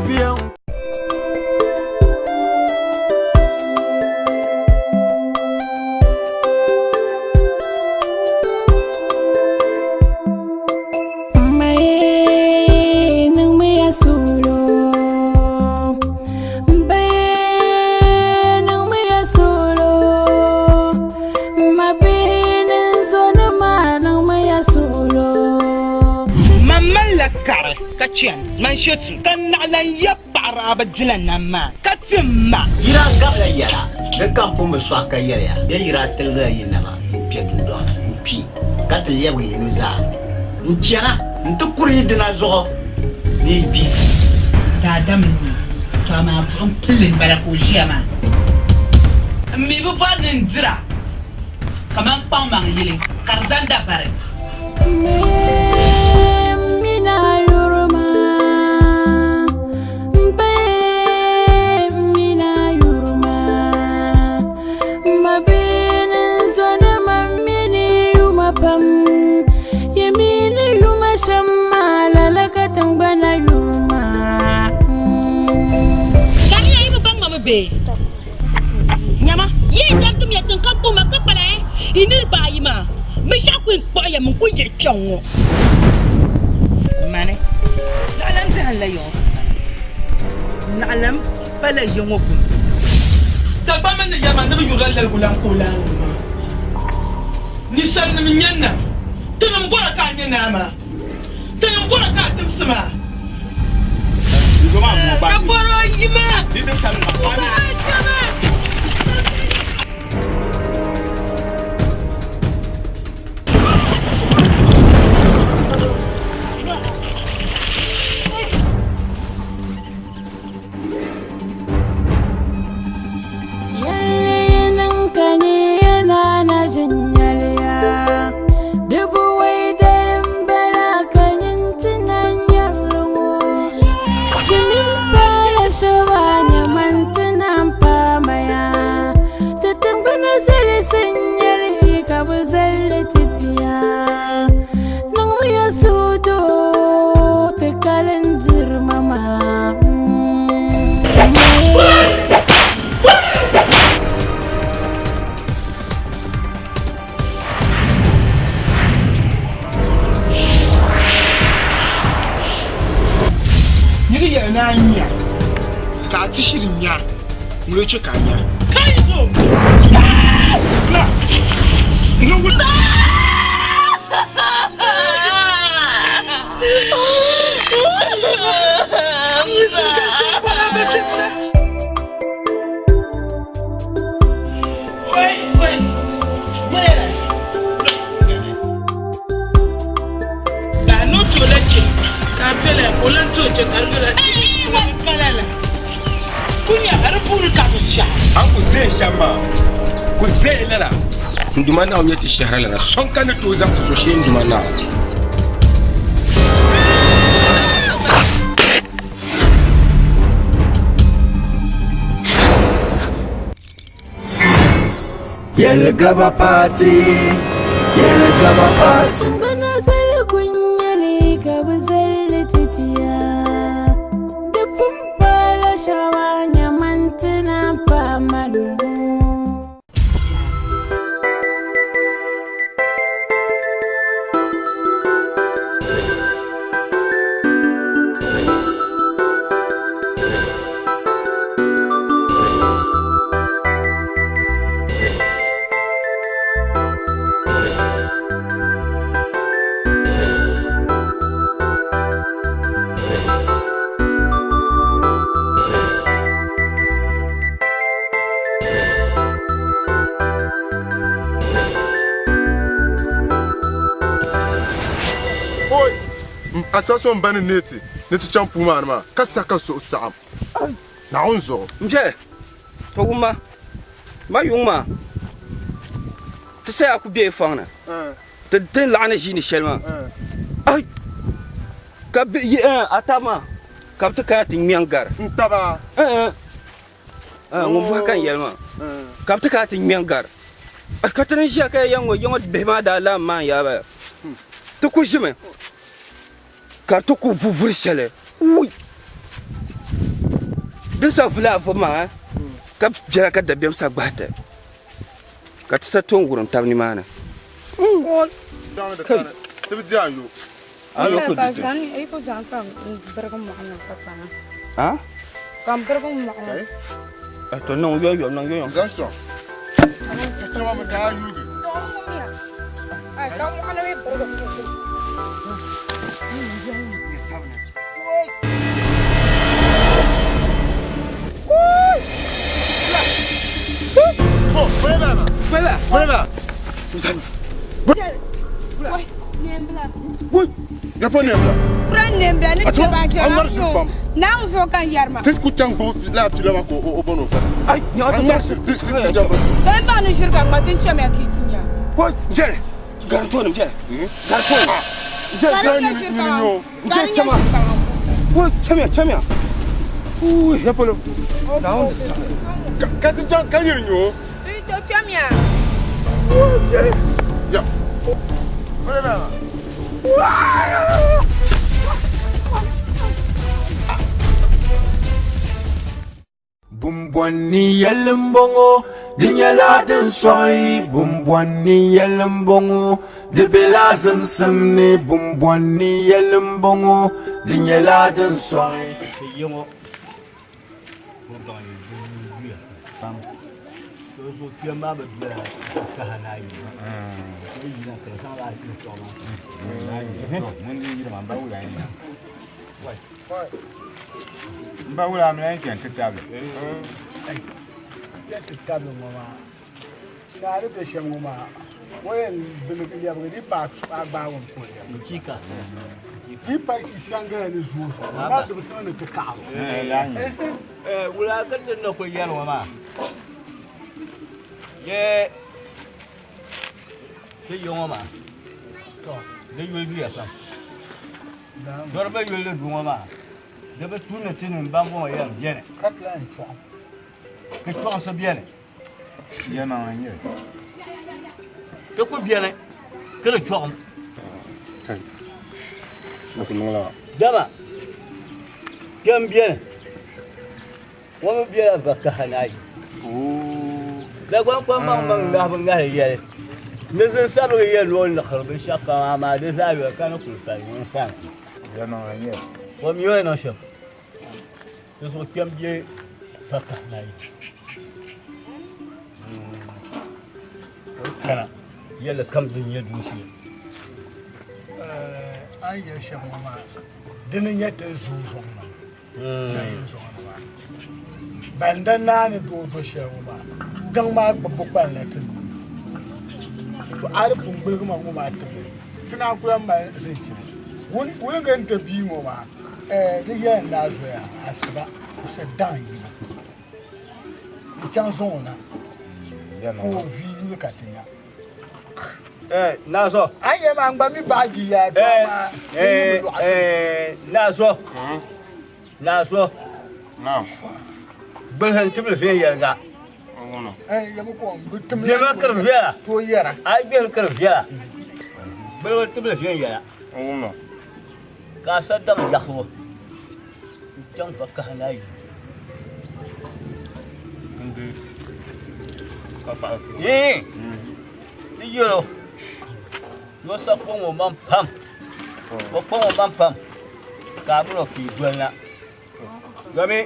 fiyan man shotu kan nalan yabara abadlan nama katimma ira ngabla yala de kampo me swaka yala ya ira telga yinama piadundo pi katel yawi nuza ntiana ntukuri dina zo ni bi ta damni to ma fun pillin bala ko jiyama mi bu fadin zira kaman pang mang yile karzan da bare Nyama, ye jam tum ya tun kampo makapala inir bayi ma. Misha kuin poya mun kuye chongo. Mane. Nalam zahala yo. Nalam pala yung opo. Tagba man na yaman na yural lal kulang-kulang. Nisan na minyan na. Tanong bora ka niya nama. Tanong bora ka ating sama. Kaporo yima. Dito sa mga nanya ka ti shirin ya mu ce kanya kai zo na no wuta Ndumana umyeti shahara na sonkane tuza kuzoshie ndumana Yelgaba party Bana sal kunyali kabzal titiya de pumpala shawanya mantana pamadu asaso mbani neti champu ma kasaka so sam na onzo mje to kuma ma yuma to sai aku be fangna to den lana jini shelma ai ka be atama ka to ka tin miangar taba ngum ba kan yelma ka to ka tin miangar ka tan shi ka yango be ma da la ma ya ba to ku jime car tu ku vuvrisele ui din sa fula fo ma ka jara ka dabem sa gbata ka ta saton gurin tabni mana Tabi ayo. Ayo ko dite. Ai ko zan kan barkan mu ana papa na. Ha? Kan barkan mu ana. To non yo non yo. Zanso. Ta ma ka yugi. Ai kan mu ana we barkan mu. Oh, Fuera. Woi, ya pon nembla. Pran nembla ne Acho, ba ke amar shi pam. na mu fo kan yarma. Tet ku tang bo la fi la ko o bono fas. Ai, nya to. Amar shi dis ki jamba. Dan ba ni shirka ma tin ce me kitinya. Ko jere. Garanto ne jere. Garanto. Je ni nyo. Je chama. Ko chama. Ya polo. Na on. Ka ti jan ka yiri nyo. To chamia. Jere. Ya. Fuera. Bumbwani yelembongo dinyala den soy bumbwani yelembongo de belazem semne bumbwani yelembongo dinyala den soy yongo bon pam so kiamba ba ka hanai ni na ka sa la ni so ma mun di ma ba wula ni Ba wula mi en ta table. Ya ta table mama. Na ru da shan mama. Wayan bin ya ba di ba won ko ya. kika Di pa si sanga ni zuwa. Na da sun ne ta kawo. wula ka din na ko yan ma ye yongo ma To, de yul bi ya pam dorba yul le du ma de ba tuna tinin bango ya bien katlan cho. que tu en sais bien Ya na nye. que ko bien que le tuom Ko ngala. dama kem bien wa bien va ka hanai da gwan man ga ban ga ya ne zan sabu ya lo na kharbi shaka ma da zabi kana kulta yin san Ya na nye. wa mi yo na sho to so kem bien va ka hanai kana yalla kam din ya dushi An ya shan mama. Dinin ya ta zuwa ma. Na yin zuwa ma. Bandan na ne to shan mama. Dan ma babban latin. To arfin bulguma kuma ta. Tuna kuyan mai sai ce. Wurin ga ta bi mu ma. Duk yan na zo ya asuba. Kusa dan yi. Can zo na. Ya na. Ko vi ni ka tinya. naso An yi ma ngba mi baji ya to ma. naso naso Na. bulhan tibul fi yarga Ngono. Ya mu ko bitum. jema karfiya To yara. ai bil karfiya bulhan tibul fi yarga Ngono. ka saddam yahwo can fakka hanayi Ndi. Papa. yo yo sa ko mo man pam ko mo man pam ka bro ki gwala gami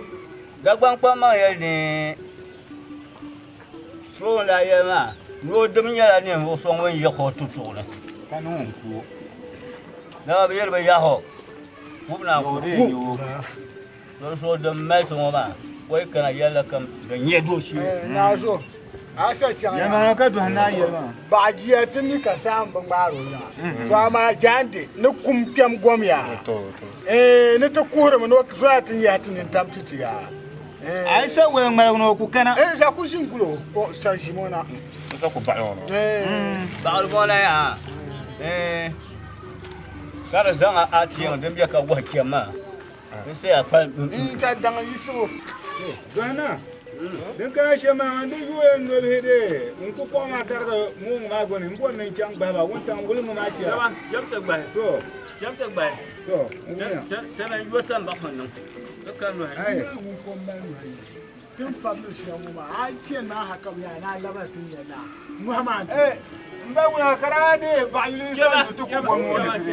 gagban pa ma ya ni so la ya ma no dum ya ni mo so won ya ho tutu ne Kanu ku. na ba yer ba ya ho mu na ko Yo. so dum mai to ma wai kana yalla kam da nye do shi Na zo. Asa can Ya na ka du hana ye ma. ba jiya tun ni ka sam ban baro ya. To amma jande ni kumpiam gom ya. To. Ni ta kore mu no zuwa tun ya tun tamtiti ya. Ai sa we ngal no ku kana. Sa ku shin kulo ko sa jimona. Sa ku ba yo no. ba ko na ya kada zan a tiyan dan biya ka wa kiyama sai a fal Ta dan yisibo. Gana. Den kana shema ndi yuwe no hede. Unku ko ma targa mu ma goni mbon ne chang baba wonta ngul mu ma kiya. jamta gba To. jamta gba To. tana yuwatan ba hannan Ai. Tun famu shi mu ai ce na haka ya na labatin ya na Muhammad Mba wuna kara de ba yuli sa tu ko bon mo de ti.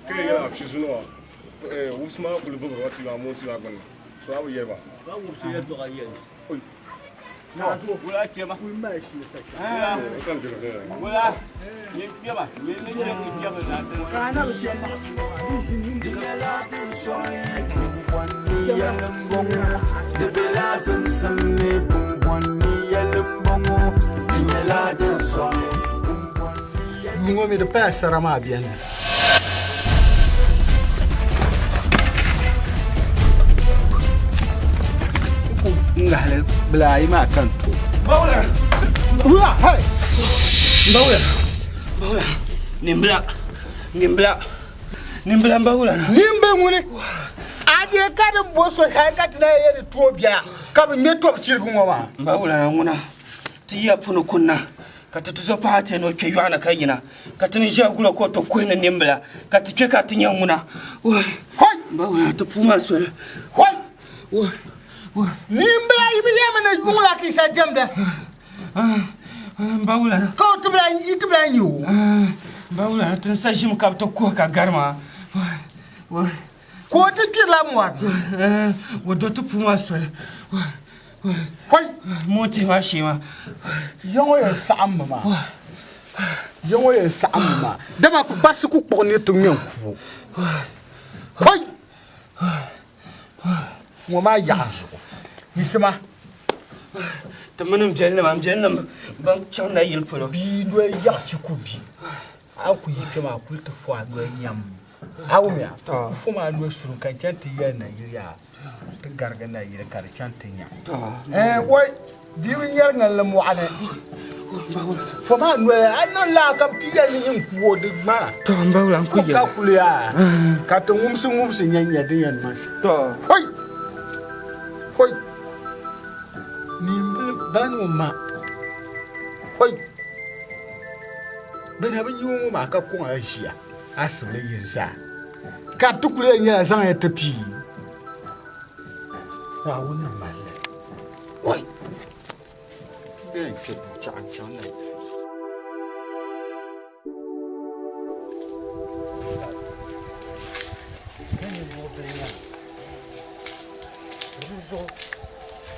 Ke ya afshi suno. Usma kulu bo wati wa mo ti wa gban. So awu ye ba. Ba wo su ya to ga ye. na zo Wala ke ba. ku mai shi sai Kan de. Wala. Ye ke ba. Ye ne ke ke ba da. kana ba ce ma shi nin Dinya ladin soy bumbwani yelin bongo de belazim samne bumbwani yelin bongo dinya ladin soy mungo mi da pa sarama biyan ngale blai ma kan to Bawla. uwa hai Bawla. Nimbla. Bawla. nimbe ngune ade kadin boso kai katina yeri to biya ka bi me to cirgun wa Bawla nguna. Ti ya punu kunna. Ka ta tuzo pate no ke yana kayina. Ka tani jagula ko to kuina nimbla. Ka ti ke ka tinya nguna. Wai. hoi Bawla to puma so. hoi Wai. nimbe ibi yemena jumla ki sa jamda Bawla. ko tubla yu Bawla tun sa jim ka to ko ka garma. Wai. ko ti kila mwar Wo do to puma so. hoi Monte ma shi ma. yongo ye sa'am ma yongo ye sa'am ma dama ku barsu ku poni to men ku hoi mo ma yaso yisma Ta munum jennam ban chawna yil polo. bi do ya ci ku bi a ku yi kema ku ta fo do yam awumya ku fo ma do surun kan tanti yana yiriya ta gargana yiri kar tanti nya wai bi win yar ngal la mu ana fo ma no an la kap ti ya yin ku de ma To Bawla ku ka kuliya ka to ngumsu nyanya de yan mas To. hoi hoi nimbe banu ma hoi bana bin yi ma ka kun a shiya asibile yin sa ka tukule nya san ya tafi ya wannan malle hoi ben ke bu cha cha na Kani mo benya. Ruzo.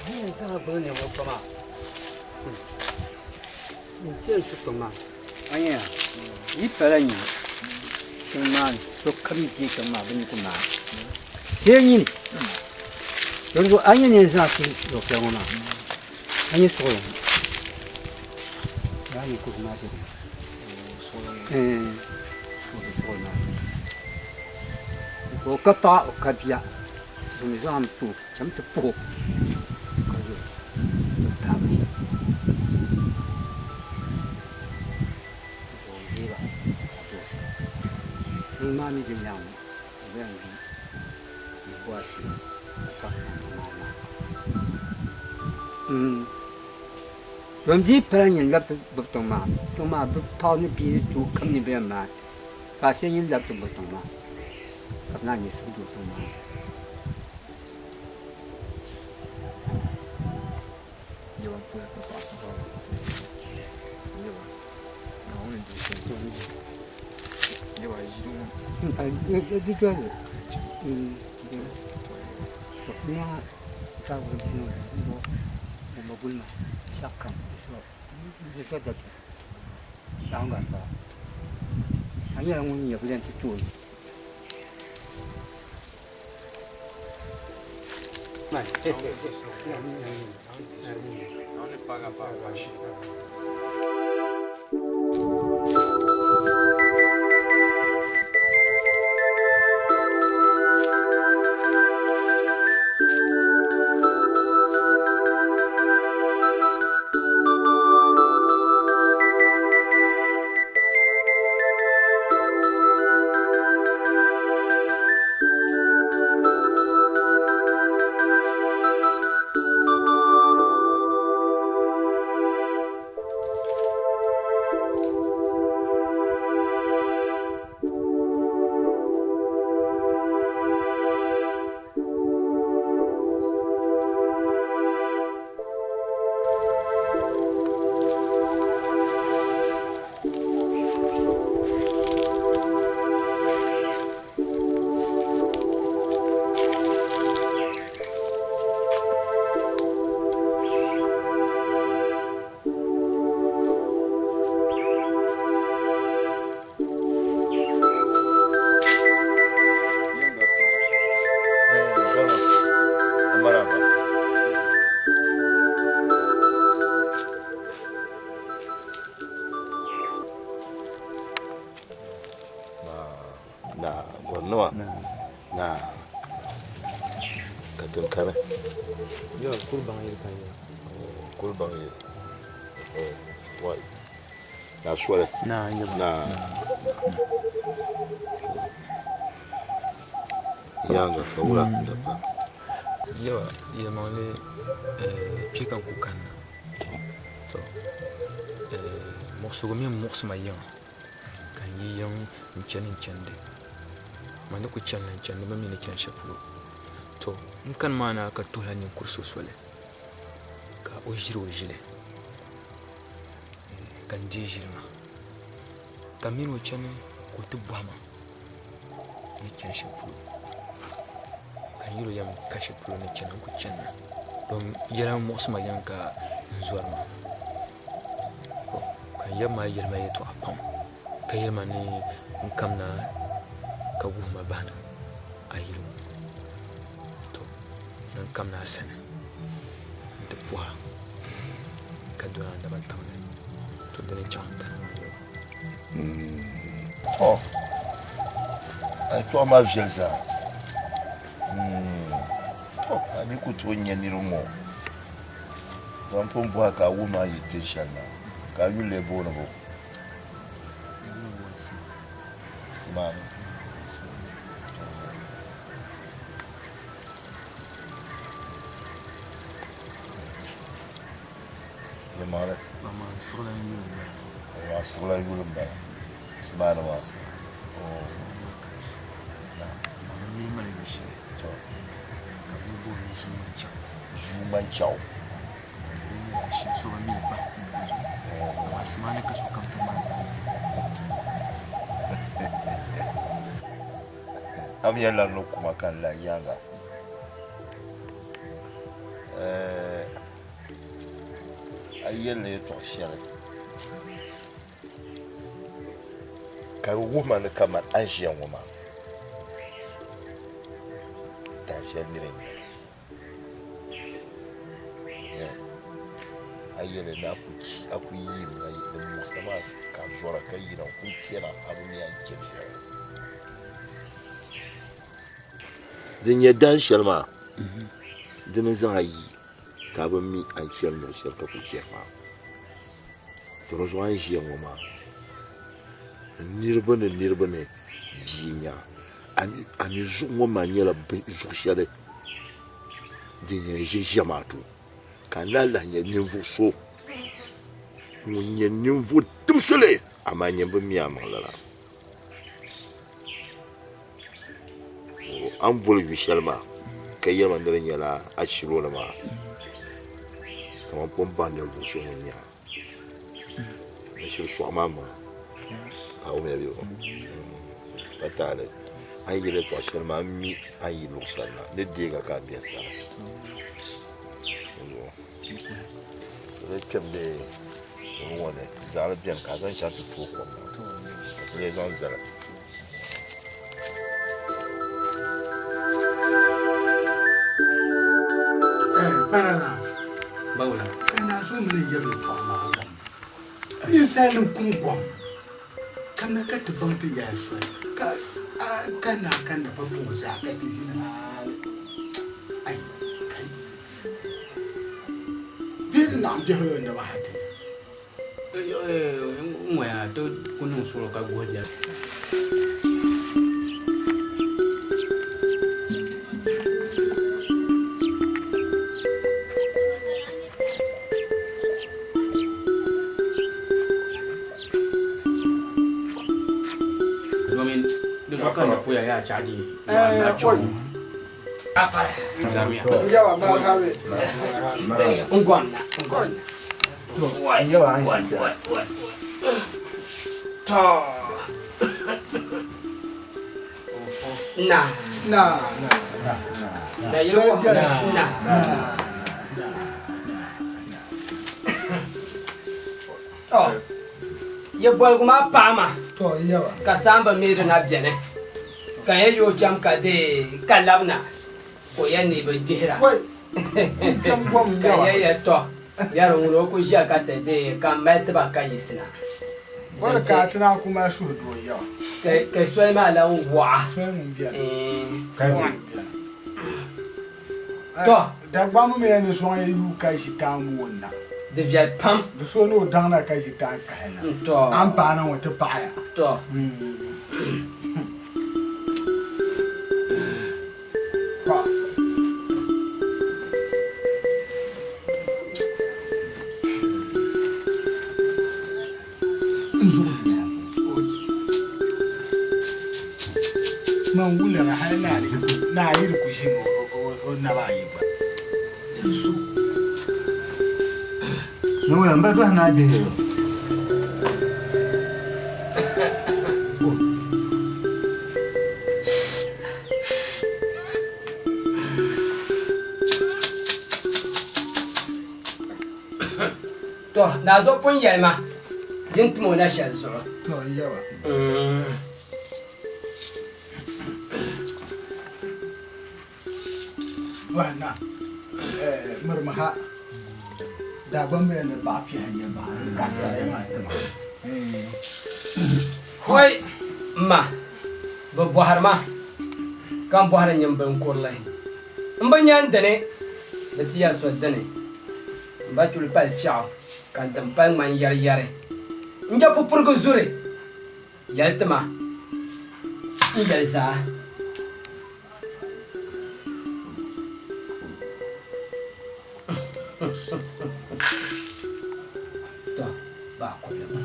Ni za ba ne mo kama. Ni ce shi kuma. Anya. Yi fara ni. Kuma so kami ji kama bin kuma. Ke ni. Yanzu anya ne za ki yo kama ma. Anya so. Ya ni kuma ta. O kapa o kapia. O mi zam tu, cham tu po. Ko yo. Ta ba shi. O ji ba. To sa. Ni ma mi ji nyam. Ben bi. Ni kwa shi. Sa ma ma. Ram ji pa yin lap bu tong ma. Tong ma bu pa ni bi tu kam ni be ma. Fa shi yin lap tu bu tong ma. Gặp lại nhiều sự việc trong mà đi chơi rồi nó tao vẫn chưa một buổi mà sắc cầm rồi rất đẹp đáng gần đó anh ấy đang nhiều lên chơi chuột này nó le paga na gwannawa na katin kare yo kurban yi kan yo kurban yi wai na suwale na yanga ka wura da ba yawa ya maule pikan kukan to moksugo min moksuma yang kan yi yang nchenin chende manda ku chennan chende ba min chen shaplo to in kan mana ka to hanin kurso sole ka ojiro jile kan di jirma kamino chene ko tubama ni chen shaplo kan yiro yam kashe pro ne kenan ku kenan don yaran mosma yanka zuwar ma kan yamma yirma yato apam kan yirma ne kamna ka guma bana ayiru to nan kamna sana da puwa ka dona da bantan to da ne chanka oh ai to ma fielza ani kutu nyani rumo don pombo ka wuma yite shana ka yule bono bo simam ya mala mama sula yule ba simana wa oh ni mali bishi to Juman Chow. So I mean, was Monica to come to my I'm yellow no kumakan la yanga. I yell to shell. Can a woman come an Asian woman? That's your name. Ayyana na aku yi mai da musamman kasuwar kai da kukira abu ne yankin shi din ya dan sharma din zan yi ka ban mi an kiyar no shi ka kukira ma to ro zuwa shi yan ma nirba ne jinya ani zu mo manyela zu shale din ya je jama'atu kana la nya nimvu so munya nimvu tumsele amanya bamiya malala o ambul vishalma kayama ndanya la ashiro na ma kama pomba nimvu so nya shi so mama au me bio patale ayile to shalma mi ayilo shalma ne diga ka bien ça comme des on est dans le bien cadre un château tout comme les gens zéro banana bawla kana so mun yabe to ma ni salin kungwam kana ka tabanta ya so kana fa mun za ka ti na ai kai bi na jehlo na ba hati moya to kunu suro ka goja kana puya ya chaji na cho afara zamia yawa marhabe ungwan yawa to na da yawa na oh ye bol kuma pama to yawa ka samba mere na biene ka ye yo jam ka de kalabna ko ya ni be dihra ka ye to ya ro ngo ko ja ka te de ka met ba ka yisna barka tana kuma su do yawa kai so ma la wa so mun biya to da ba mu me ne so yi kai shi ta mu wonna de via pam da so no dan na kai shi ta kai na to an ba nan wata baya to man wula na har na yi da kushi na ba yi ba su no yan ba ba na de to na zo pun yai ma yin tumo na shan so to yawa wana murmaha da gombe ne ba fi hanya ba ka sai ma hoi ma ba bohar ma kan bohar nyam ban kurlai mban yan dane da tiya so dane ba tul pal chao kan tam pal man yar yare nja pupurgo zure yaltama yalza to ba kula ma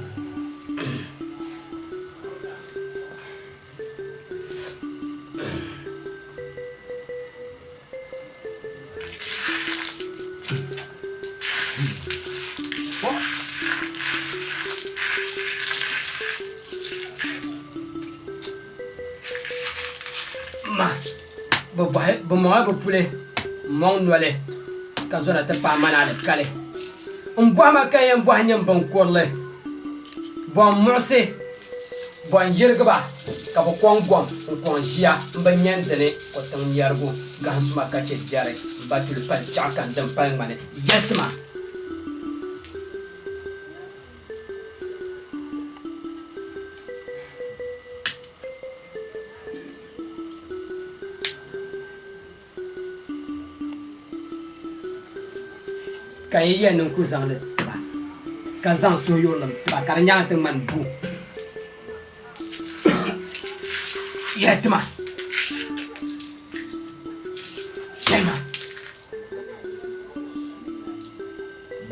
ba ma ba pule mon nole ka zona ta pa mana da kale bo ma kayan bo hanyam ban korle bo morse bo yirgba ka bo kwangwam kon shia ban yandane ko tan yargo ga hansuma ka ce jare ba tul pan chakan dan pan mane yatma kan yi yanin ku zang le ba kan zang so yo lam ba kar nya ta man bu yatma tema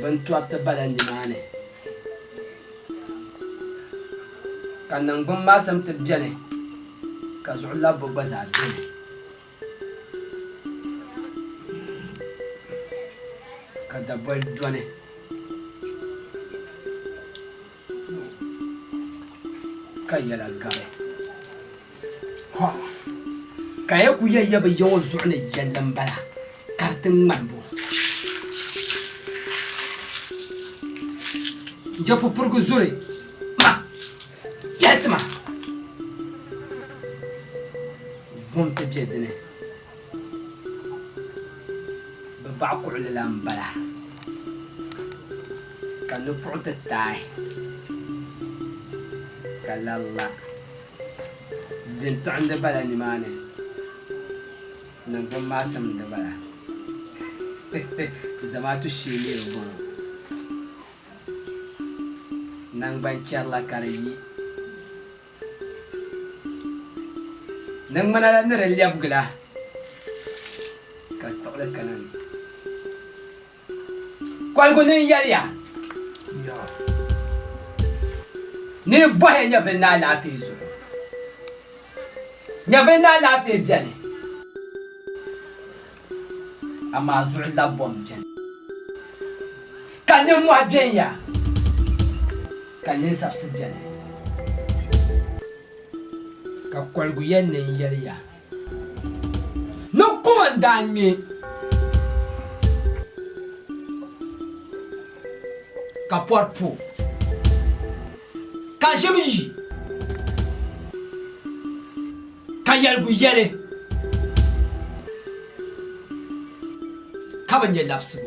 ban tuwa ta balan ni mane kan nan gun ma sam ta biyane ka zu la bu ba za biyane da boy dwane kayala gabe ha kaya ku yayya ba yawan zuwa jallan bala kartin mambo jafu purgu zure ma yatma vom te biedene ba ku lalam bala kanu pronta tai kalalla din ta'anda bala ni mane nan ban ma sam da bala zama tu shili bon nan ban charla karayi nan mana na reliyab gula ka tola kanan kwal go nin yaliya ni bohe nya vena la fizu nya vena la fi biane ama zul la bom jen kan ni mo bien ya kan ni sabsi biane ka kwal go yen nin yaliya no commandant mi ka porpo ka jemi ka yargu yele ka banye lapsu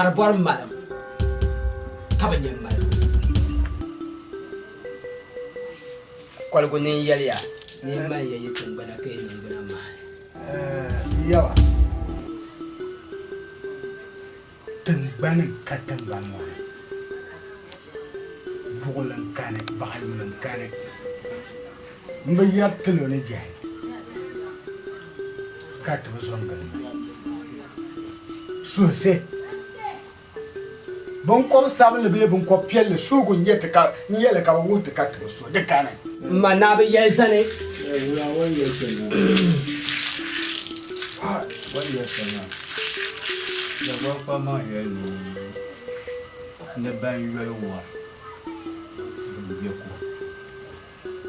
barbor malam kabanye malam kwalgo ne yaliya ne mai yayi tumbana kai ne guna ma yawa tumbanin ka tumban wa bugulan kane bagayulan kane mba yattalo ne jay ka taɓa zuwan garin sosai ban kwam sabon labe ban kwa fiye sugun yadda ka nyela ka wuta ka taɓa so duka nan mana bi yayi zane wani ya sana wani ya sana da ba fama ya ne na bayan yawa da ya kuwa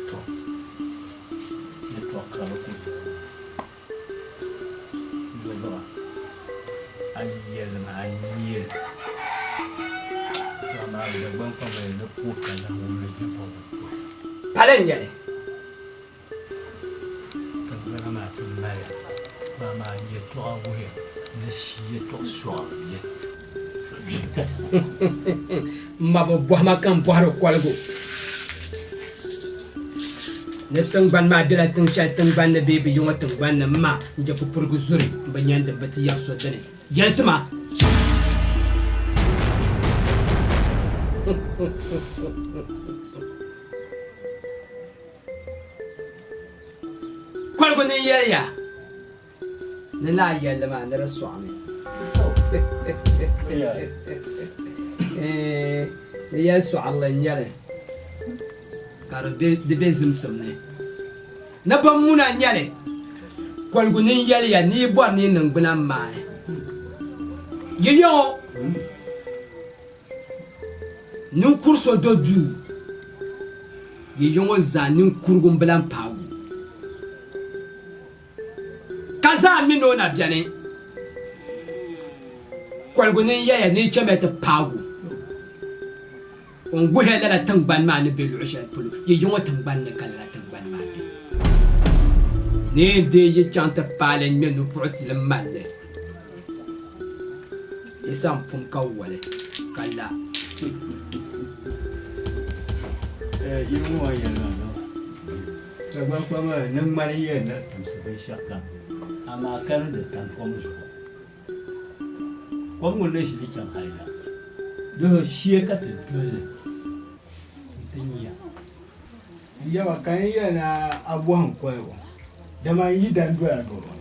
to na to kala ku ba ayyana ma ayyana ma da ban fama ya na ko kala wani ya fa palen yale tangana ma tumaya mama ye to awe ne shi ye to so ye mabo bohma kan boharo kwalgo ne tangban ma dila tang sha tangban ne bebe yunga tangban ne ma nje pupurgu zuri banyanda bati yakso dane yeltuma kwalgo ne yaya ne la yalla ma ne raswami يسوع الله نياله كارو دي بيزم سمني نبمونا نياله كولغو نياله يا ني بو ني نغبنا ماي ييو نو كورسو دودو ييو زانين كورغم بلان باو kaza mino na biane kwalgo ne yaya ne chameta pawu on guhe la tangban ma ne belu usha pulu ye yongo tangban ne kala tangban ma be ne de ye chanta pale me no puti le malle isam pum kawale kala yimu wa yana no ba kwa ma nan mari yana tumse shaka ama kan da tan komuzo komu ne shi kan haila do shi ka ta dole yawa kan yana abuwan kwayo da ma yi dan doya doro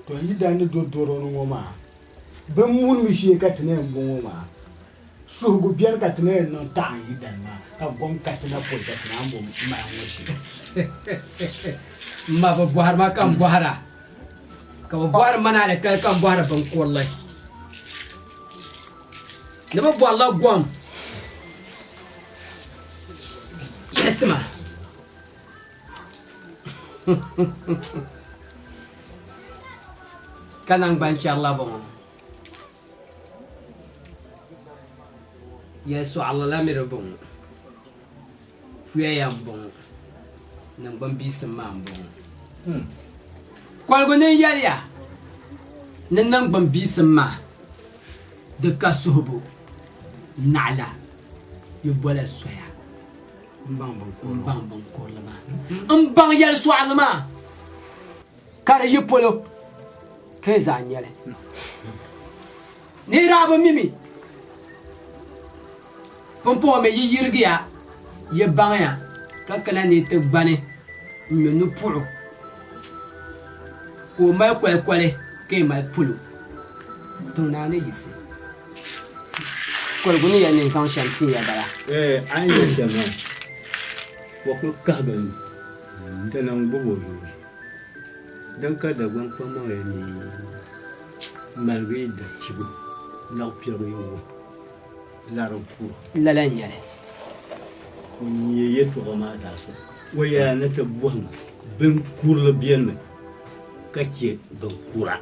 to yi dan do doro no ma ban mun mi shi ka tene bon ma so go biyan ka tene no ta yi dan ma ka gom ka tene ko da tene ambo ma ngo shi ma ba buhar ma kan buhara ka buhar mana da kan buhara ban ko wallahi ne ba bu Allah gom يتما كان بانشا الله بون يسوع الله لا ميربون فيا بون نبان بيسمان بون كوالغوني ياليا ننن بان بيسما دكا سوبو نعلا يبولا سويا mbang ko lama mbang yal swal ma kare yipolo ke zanyele ni rabo mimi pompo me yirgiya ye bangya ka kala ni te bane me no pulo ko mai kwale ke mai pulo to na ne yise ko guni ya ne san shanti ya dara an yi shama wakil kahban da nan bugu don kada gwan kwama ya ne malgai da cibo na fiyar yawo laran kuro lalan yare wani ya tuwa mata su waya na tabbuwan bin kurla biyan mai kake ban kura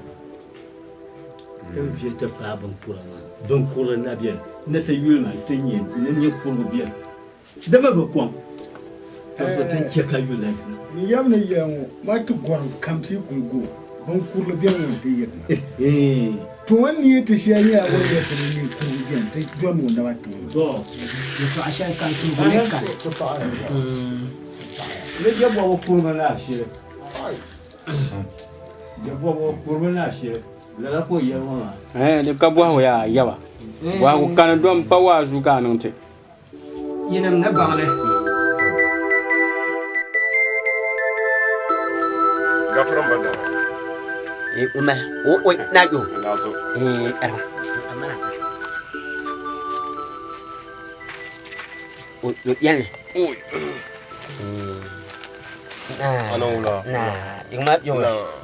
kan fiye ta fa ban kura ma ban kura na biyan na ta yi ma ta yi nan ya kuru biyan da ma ba kwan tan cheka yula ni yamna yango ma tu gor kam si kungo bon kurlo bien won te yedna to wani ta shi yayi a wani ta ne ko gen ta don mu da wata to to a shan kan su bane ka ne je bo ko na shi je bo ko na shi la ko yawa ne ka bo ya yawa wa ko kan don pa wa zu ka nan te yinam na bangle gafaran banda uma o na yo na so ara amana o yan oi yung map yung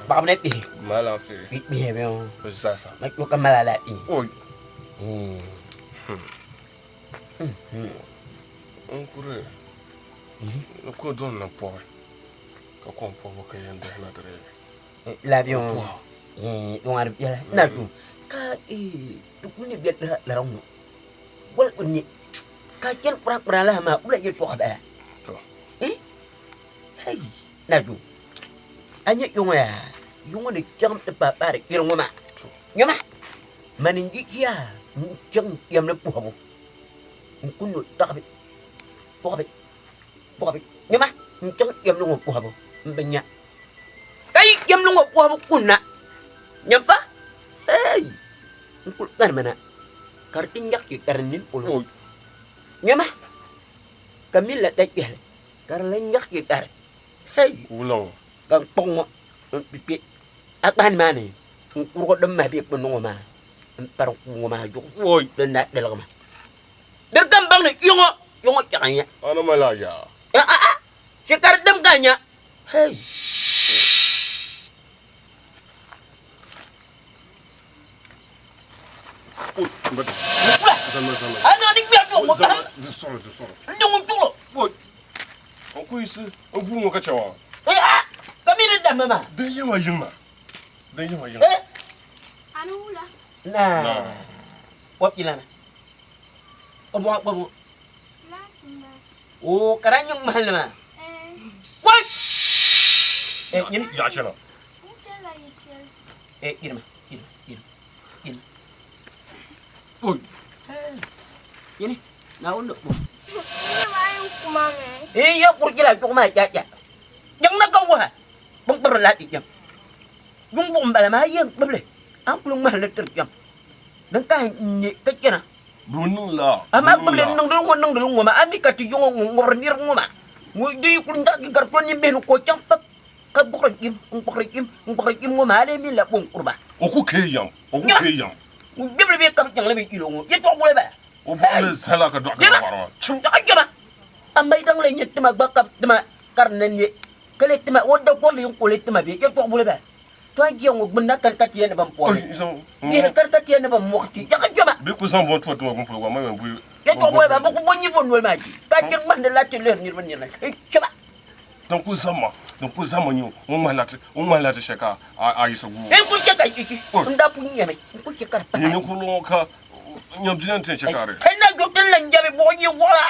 baka mo bi malafi bi mo sasa may ko malala bi oi kure ko don na po ka ko po ko yan de na dre l'avion yung arab yala na ko ka dukuni biat la rong wal ni ka ken pra la ma ula yo to ba to hey na ko anya yung ni cham te pa pa de kirong ma nyama manin gikia chang yam na pu habo kun no ta bi nyama chang yam no pu habo mbenya kai yam no pu habo kunna nyampa hey kul kan mana kartin yak ki karnin ulo nyama kamila dak ya karlen yak ki tar hey ulo kang pong pipi apan mane ko dem ma bi ko no ma par ko ma ju oi den da de la ma den kam bang ne yongo chanya ana malaya sikar dem kanya hey betul sama ana ni biar tu mo kan sorry ndong tu oi ko isi obu mo ka chawa kami ni dam ma dan yawa yin anula na wap ilana obo oh karanyong mahal na what yun ya chana gini oi ini naon mo Ini main kumame. iya kurkila cuma caca yang nak kau wah bang berlat jam yung bung bala mayang bable ang kulung mahal terjam dan kah ni kecina bunung la ama bable nang dulung ma ami kati yung ngornir ngoma ngudi kulung tak karton ni benu kocang pap kabukrikim ngoma ale mi la bung kurba oku keyam bable be kam jang lebe ilongo ye to boleh ba o bale sala ka do ka waro chum tak jama ambai dang le nyet ma bakap tema karena ni kale tema wada ko le yung kulit tema be ye to boleh ba to gi ngo benda kan katiya na bam po ye kan katiya na bam mo ti ya jama be ko san bon to ma ko ma bu ye to boleh ba ko bonni bon wal ma ji ka ken man de la te ler ni ban ni na chama donc ko sama nyu on malate sheka a isa gu ko cheka iki nda pu nyame ko cheka ni ko lo ka nyam dinan te sheka re henna jotel lan jabe bo ni wala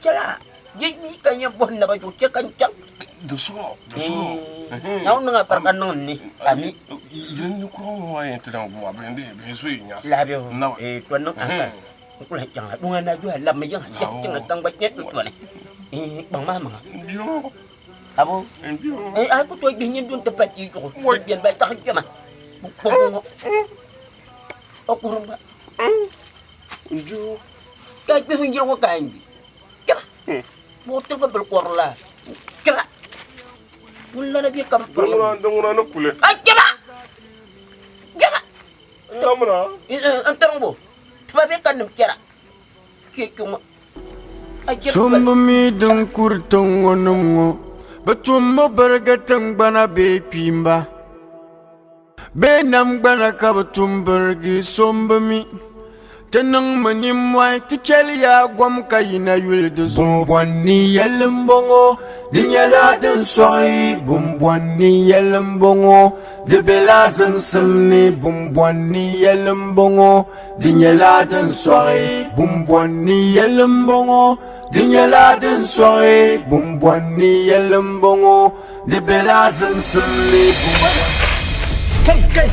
chala ye ni kanya bon na ba jo cheka chang de suro naw nga par kanon ni kami yen ni ko wa yen te dan bu abende be so nya labio to no ko la chang bunga na jo lam me yang chang tang ba net to ne bang mama jo abo aku to binyin dun tepat itu biar baik tak cuma aku rumah jo kai pe hinggil ko kain motor pa berkuar lah kira mulla na bi kam donguna na kule kira namra antarong bo pa be kan kira ki kuma Sumbu mi dun kurtung onungo Batumbo bergatang bana be pimba Benam bana kabatum bergi sumbu mi Tenang manim wai ticheli ya gwam kayina yuldu Bumbwani yelembongo Dinyala den soi Bumbwani yelembongo Dibela zemsemni Bumbwani yelembongo Dinyala den soi Bumbwani yelembongo Dinyala den soi Bumbwani yelembongo Dibela zemsemni Kai.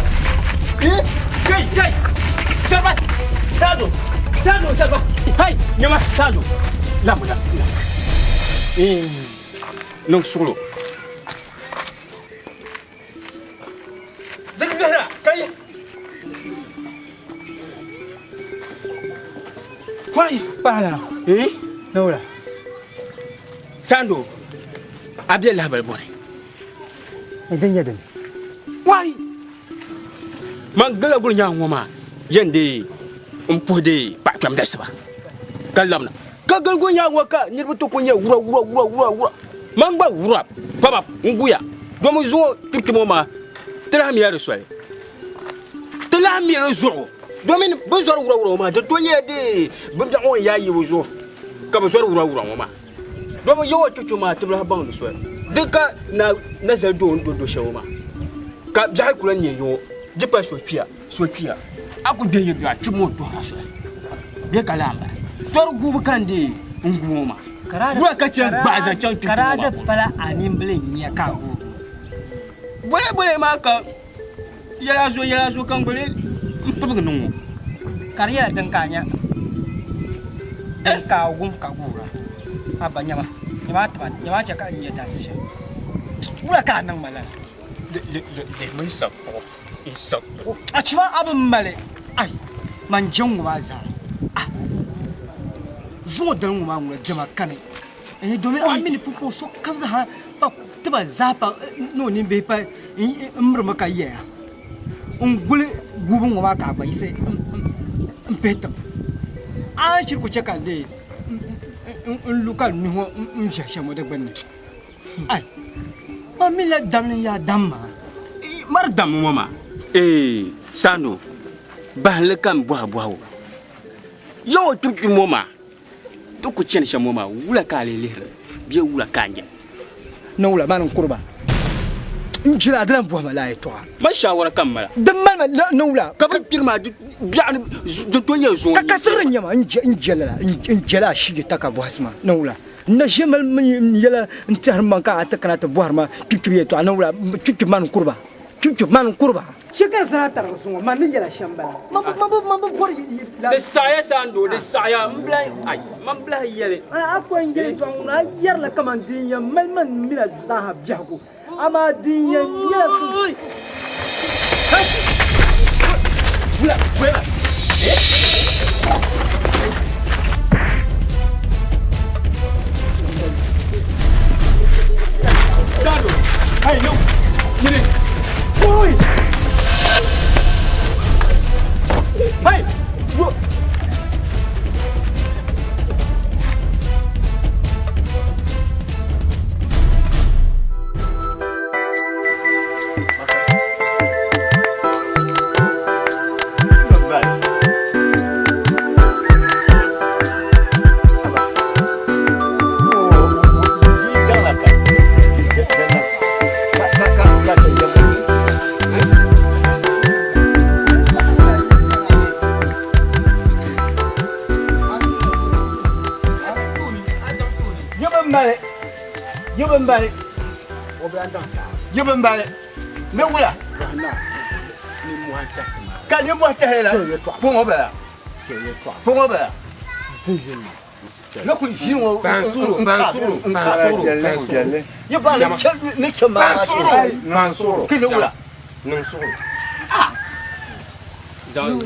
Serba. Sado. Serba. Hai, nyama sado. Lamuna. Nung solo. Dengar kai. Wai, Pala. Nola. Sando. Abdel labal bone. Idenya den. Wai. Man gala gul nya ngoma. Yende umpode pa kam desba. Kalamna. Kagal gul nya waka nirbu to kunya wura. Man ba wura. Baba nguya. Domo zo tikimo ma. Tela mi yare soye. Tela mi yare zo. Domin ban zo wura ma. Da tonya de ban da on yayi wuzo. Ka ba zo wura ma. Domo yo chuchu ma tibla ban do soye. Deka na za do shawma. Ka jahal kulan ye yo. Jipa Sophia. Aku de ya chumo to raso. Be kalamba. Tor gubu kande nguma. Bura kace baza can tutu. Karada pala animble nya ka gu. Bole ma ka yala so kan bole mpabga nungu. Karya dan kanya. Dan ka gum ka gura. Abanya ma. Nyama cha ka nya tasisha. Bura ka nan mala. Le mun sapo. Isapo. Achwa abin male. Ai, man jin waza. Zo dan ma mu jama kane. Domin amini pupo so kamza ha ba tiba zapa no ni be pa mur maka ye. Ungul gubun wa ka ba ise. Mpetam. Shirku cheka de. Luka ni ho mshasha mo de gbanne. Ai. Ba mila damne ya damma. Mar damu mama. Sando. Bahle kan boa. Yo tutu mama. To ku chen sha mama wula ka lele. Biye wula kanja. No wula manan kurba. Injira adran boa mala to. Ma shawara kan mala. Dan man no wula. Ka ba kirma biya do to nya zo. Ka kasirin nyama injela shi ta ka boasma no wula. Na shemal yala ntar man ka atakana ta boarma tutu to no wula tutu man kurba. Man kurba. Shekar sana tar sungo man yala shamba. Mabu por de saya sando de saya mbla yele. Ako ngeli to na yar la kamandinya man mila zaha biago. Ama dinya ya. Wala. Sando. Hey no. Mire. Oi! Hey! Yubambale. Me wula. Kan ye mo tahela. Pongo ba. Le kuli jinwo. Bansuru. Ye ba ne chama. Mansuru. Kile wula. Nansuru. Zan.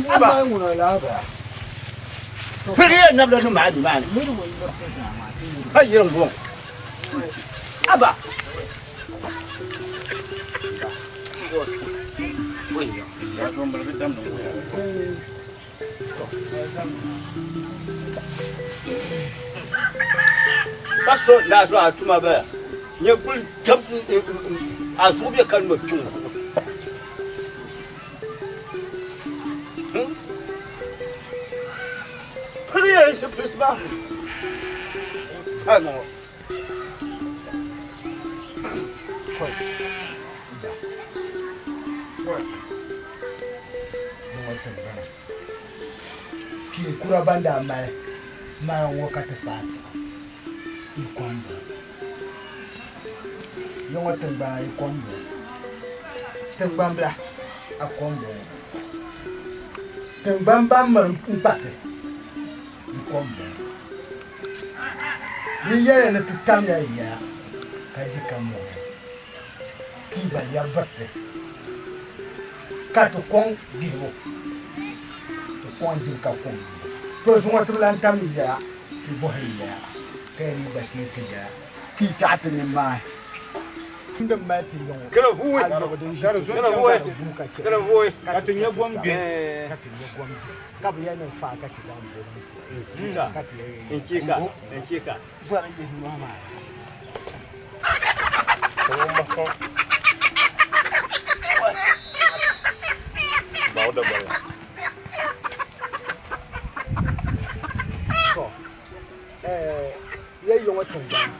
Aba nguna la ba. Pere na bla no ma di man. Ha yiran bon. Aba. Paso na so atuma ba. Nye kul tam azubi kan no chunzu. Pere se prisma. Fano. Kura banda mara wakati fasa ikombo yongo tamba ikombo Tingbambla a kombo. Tingbamba mar mpate. Kombo. Liya na tutanga ya. Kaji kamo. Kiba ya batte. Kato kong biho. To kong jin ka kong. To so watu lantam ya. Ti bohiya. Kani bati ti ya. Ki chati ni mai. Ndo mati yon. Kala huwe. Kala huwe. Kala huwe. Kati nyagwam bi. Kati nyagwam bi. Kabu ya no fa kati zambo. Kati ya. Enchika. Fara ye mama. Bauda bala. So. Ye yon watu ngana.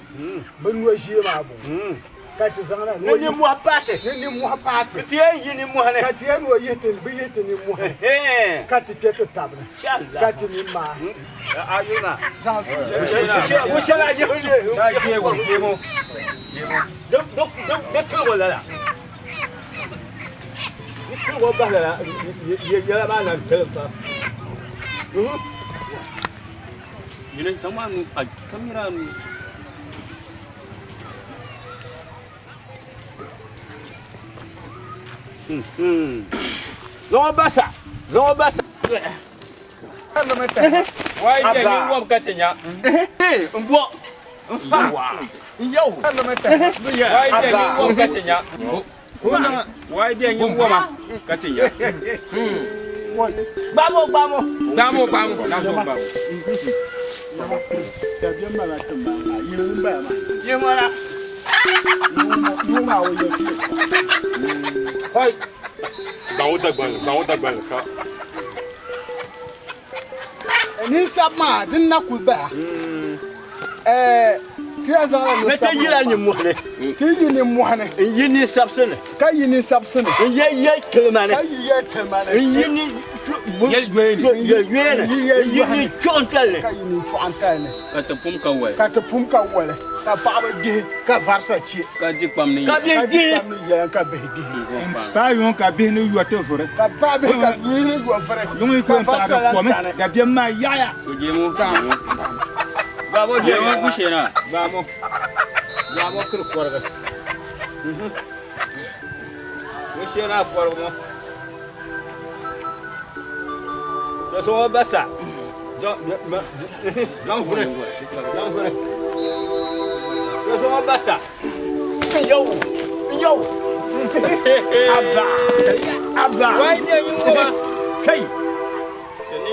Benwa jie ma bo. Kati zangana Ni mu apate. Ni mu apate. Tie yini mu hane. Kati ya no yete bi yete ni mu. Kati keto tabna. Inshallah. Kati ni ma. Ayuna. Wo shala je. Jemo. Dok wala la. Itu wo ba la. Ye ba na telpa. Yine sama kamera Zongo basa. Wai dia ni wam katanya. Mbo. Yo. Wai dia ni wam katanya. Wai dia ni wam katanya. Bamo. Langsung bamo. Tabia mala tamba. Yimba ma. Yemara. Numa wo yoti. Hoi. Bawo dagbal ka. Ni sabma din na kulba. Tiya zara no sabma. Mete yira ni muhne. Ti yini muhne. Yini sabsene. Ka yini sabsene. Ye kelmane. Ka ye kelmane. Yini yini chontale. Ka yini chontale. Ka ta pum ka wale. Ka baba gi ka varsa chi. Ka dik pam ni. Ka bi gi. Ka be gi. Pa yon ka bi ni yote fore. Ka baba ka ni go fore. Yon ko pa da ko me. Ka bi ma yaya. Jemo. Babo jemo kushena. Bamo kır korga. Kushena korga. So basa. Don't fure. So basa. Yo. Abba. Wai dia ni wam. Kai.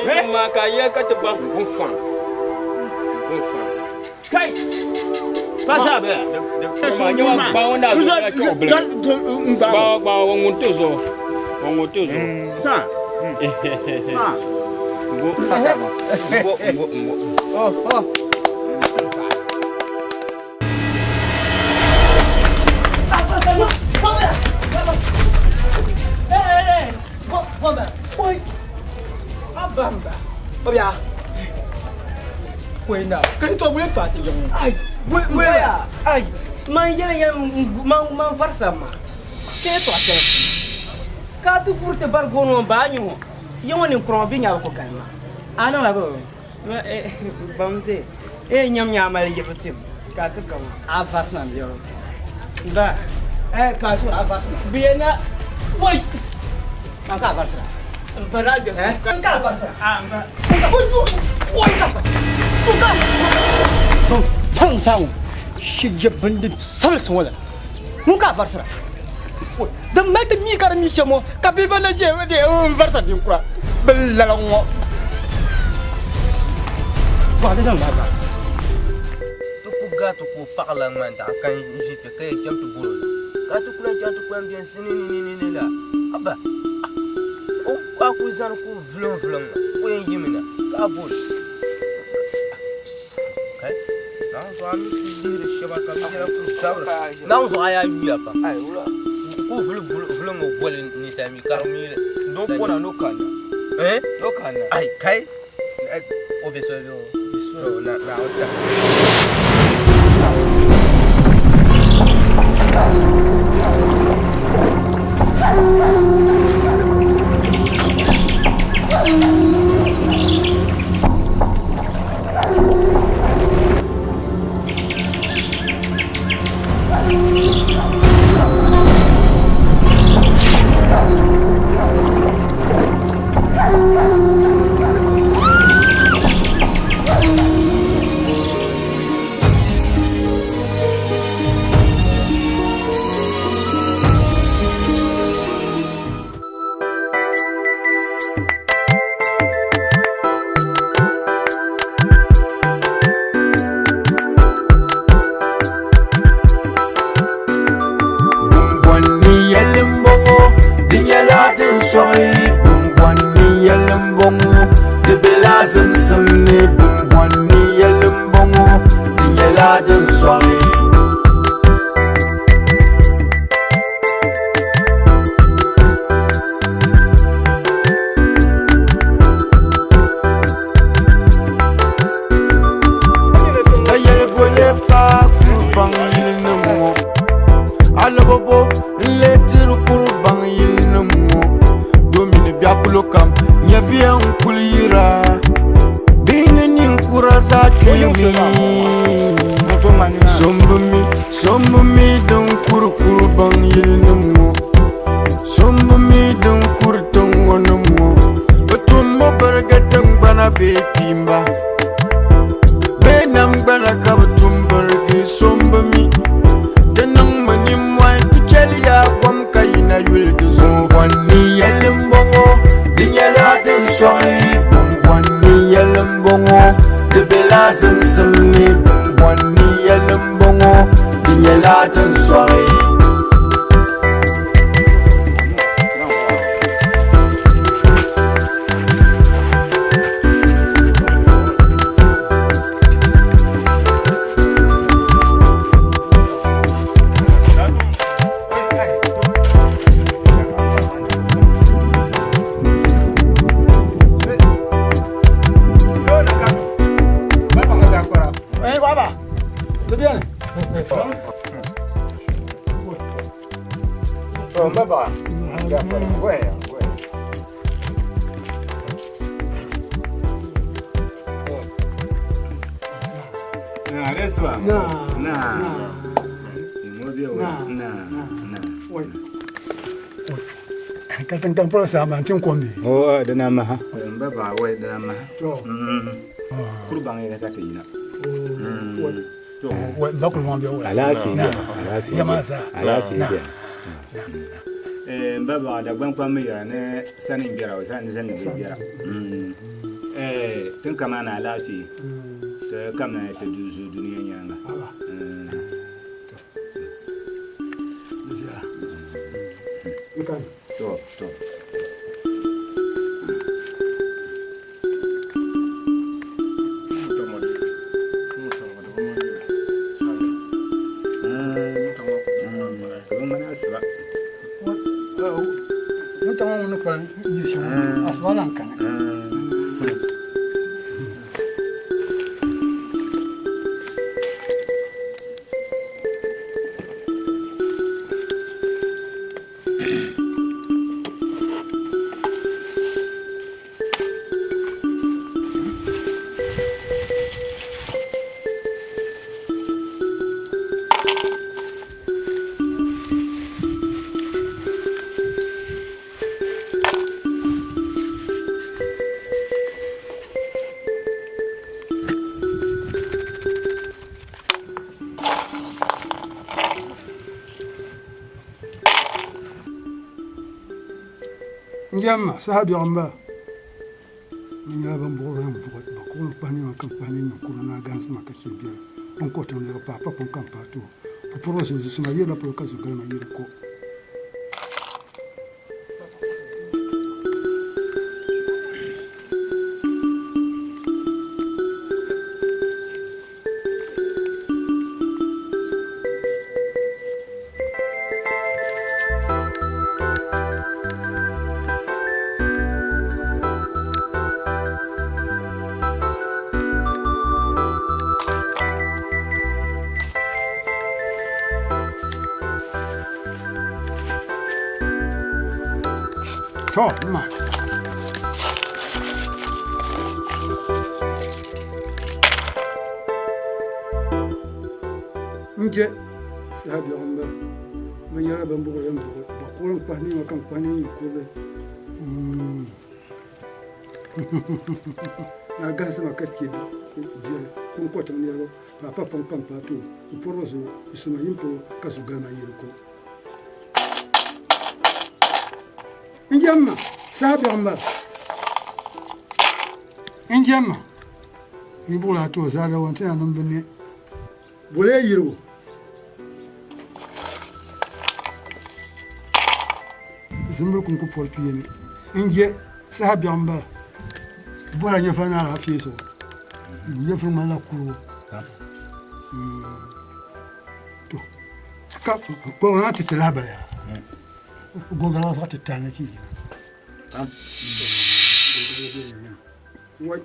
Ni ma ka ye ka ta ban fan. Kai. Pasa be. Ba wanda zo ya ko bla. Ba wongotozo. Sa. Mbo. Oh. Abamba. Obia. Wena, kai to mule pati yo. Ai, wea. Ai, man man farsa ma. Ke to ashe. Ka tu furte bar gono ba nyu. Yo ni kro bi nya ko kan. Ana la bo. Bamte. Nyam mal yebetim. Ka tu kam. A farsa man yo. Ba. Ka su a farsa. Biena. Woi. Man ka farsa. Baraja su. Kan ka farsa. Amba. Woi ka. Tang sang, shi bandit salsa wala. Nunca farsa. Da mete mi kar mi chamo, kabiba na je de farsa din kura. Belalongo. Ba da nan ba. To ku gato ko paklang man ta kan jipe kay jam to bolo. Gato kula jam to kwam bien sinini la. Aba. O aku zan ko vlon. Ko yimina. Ka bol. Não só aí a pa. Ai, ula. O vlo bole ni sami karmi. Don't pona no kana. No kana. Ai, kai. O beso na outra. Soy bumbwani yalimbongo de belazim samne bumbwani yalimbongo dinyaladin soy ayel bole pa kurban yilnamo alabo letir kurban yilnamo Biakulokam, nyavia unkulira Bine ninkura za chumi Sombumi don kuru bang yilnamo Sombumi don kuru tongonamo Batumbo bergatang bana betimba Benam bana kabatum berge sombumi Denang manimwa tuchelia kwam kayina yuldu zongwani yalimbongo Dinyaladin soy bumbwani yalimbongo de belazim samni bumbwani yalimbongo Dinyaladin soy Katang pro sama cing kombi. Oh, dana maha. Baba we dana maha. Kurbang ina katina. We bakul mo biyo. Alafi. Ya masa. Alafi dia. Baba da ban kwa mi ne sanin gira wa sanin zan ne gira. Tun kama na alafi. Ta kama ta duzu duniya nyanga. Stop. Njama sahabi amba Niya ban boro yan bugot ba ko pani ma kampani ni ko na gans ma ka ke biya on ko tan ya papa pon kampato po proso su ma yela pro kaso galma yira ko to ma nje sahabi umar man yara ban bugo yan bugo ba kuran kwani ma kan kwani ni ko be na gansa ma kake biyar kun ko tan yaro papa pam pam pato uporozo isuma yimpo kasugana yirko injamma sahabi umar injamma ibula to zara wanta nan binne bole yirgo zimbir kun ku por piyeni inje sahabi umar bora nya fana la fieso nya fana la kuro to ka ko na titla ba ya gogala sa titana ki wai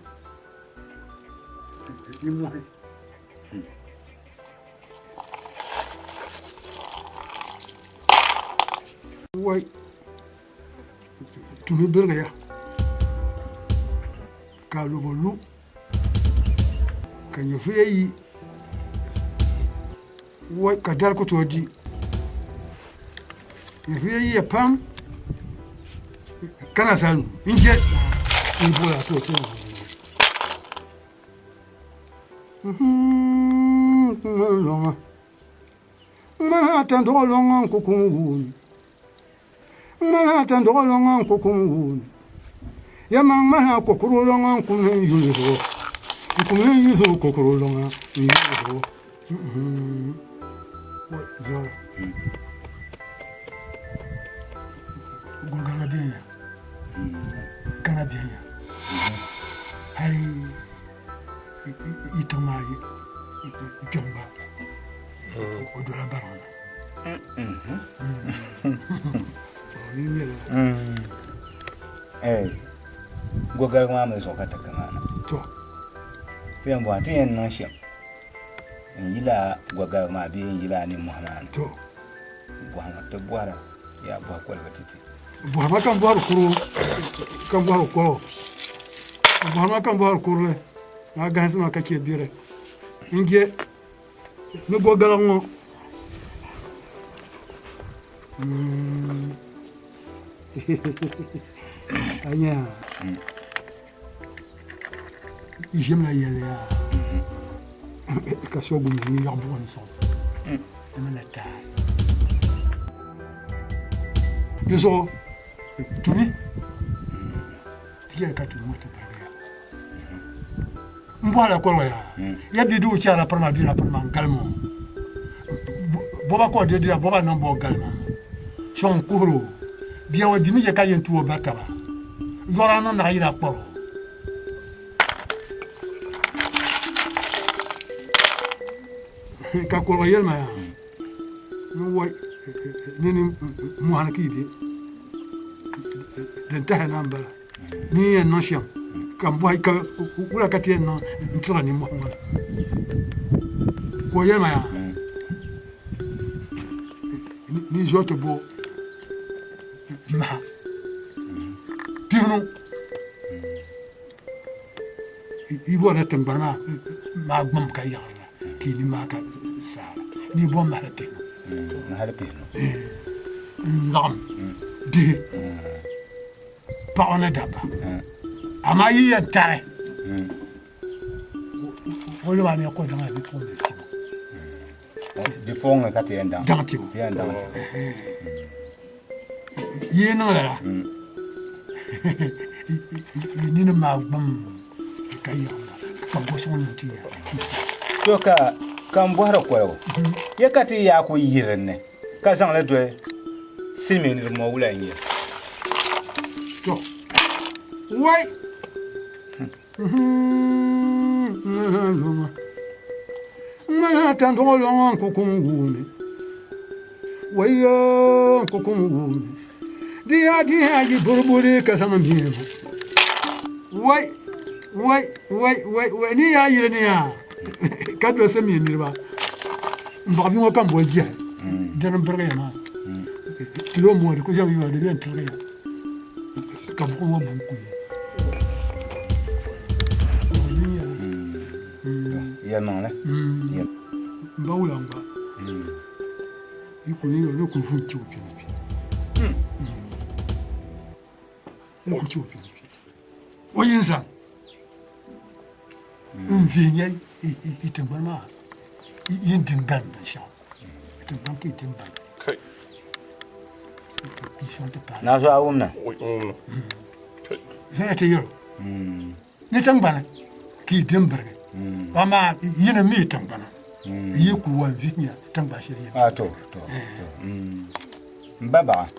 ni mo wai tumi birga ya ka lobolu kan yafi yayi wai ka dar ko toji yafi yayi ya pam kana sanu inje in bola to to longa mana tan do longa ko kungun mana tan do longa ko kungun yamang mana ko kuro longa ko ne yuzo ko ne yuzo ko kuro longa yuzo zo gogala bien kana bien hali itamai jamba odola barona gogal ma mai so kata kamana to fiyan bo tin nan shem yila gogal ma bi yila ni muhammad to buhama to buara ya bo ko batiti buhama kan buar kuru kan buar ko buhama kan buar kuru le na gansi ma kake bire inge ni gogal ngo anya j'aime la yelle ka so gum ni ya bon son de la taille de so tu ni ka tu mo te barga mbola ko ya bi du cha la parma bi na parma galmo boba ko de dira boba non bo galma son kuro biya wa dimi je kayen tuwo bataba yorano na ira poro ka ko yelma ya no way nini mu hanaki de den ta namba ni en notion kam boy ka ula katien no ntura ni mo wala ko yelma ya ni joto bo ma piano ibo na tambana ma gbam ka yalla ki ni ma ka sala ni bo ma la piano ngam di pa ona daba ama yi entare wala ba ni ko danga di ko di fonga ka te ndang dantibo yéena la ni na ma gbam ka yalla ka bo so ni ti to ka kan bo har ko ya ka ti ya ko yirne ka sang la doy simi ni mo wula nyi to wai mana tan do lo ko ko nguni wayo ko ko nguni dia ji burburi ka sama miemu wai ni ya yire ni ya ka do se mi ni ba mba bi mo kan bo je de na berga ma kilo mo de ko jawi wa de bien berga ka buku wa bunku ya mang le ya ba ulamba ikuni yo no ku fu chu pi ni no ku chu pi ni o yin san vi nya itin ban ma yin din gan da sha itin ban ki din ban kai na zo awum na zai ta yiro ni tan ban ki din barga ama yin mi tan ban yi ku wa vi nya tan ba shi yin to mbaba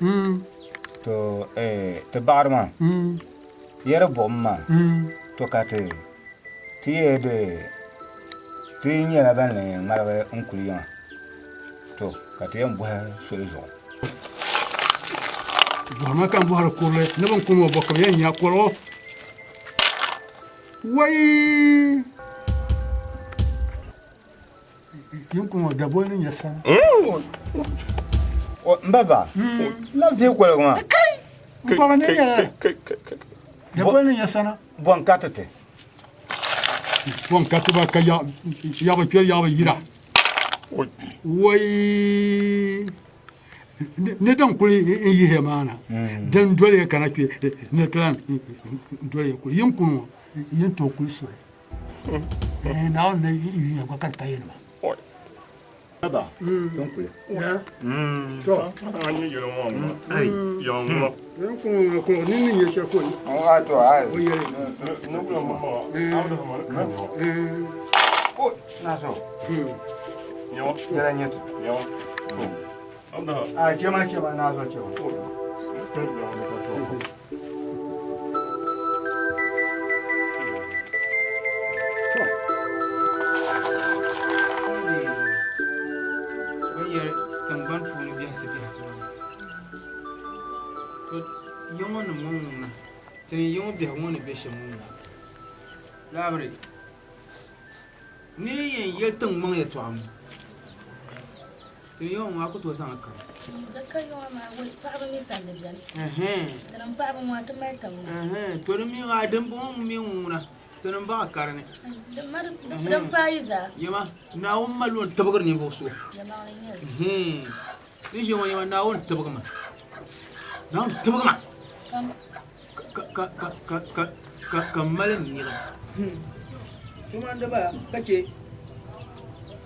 to te barma yere bomma to kate tiye de tinya na ban le mara onkuliya to kate yan bo solution Bama kan buhar kurle ne ban kuma bokam yan ya koro wai yin kuma da bolin ya sana mbaba la vie ko ma kai bama ne ya da bolin ya sana bon katete bon katuba ka ya ba kyer ya ba yira wai ne dan kuri yi he mana dan dole kana ke ne tran dole kuri yin kunu yin to kuri so na on ne yi ya ka pa yin ma baba don kuri ya to ani yelo mo ai yo mo yin kunu ko ni ni ye she ko o to ai o ye no ko mo awda mo o na so yo yara nyet yo chema na zo chema Tangban puni biasa to yongo no mona tani yongo bi hawoni be shamuna labre ni yen yel tang mang ya twam tani yongo ma ko to san ka zakar yongo ma wai pa ba mi san da biyan dan pa ba ma ta mai tam to mi ga dan bon mi muna dan ba karne dan pa iza yama na won malon tabagar ne fosto yama ne ni je wani na won tabagar ma na won tabagar ma kammalin ne ba kuma da ba kace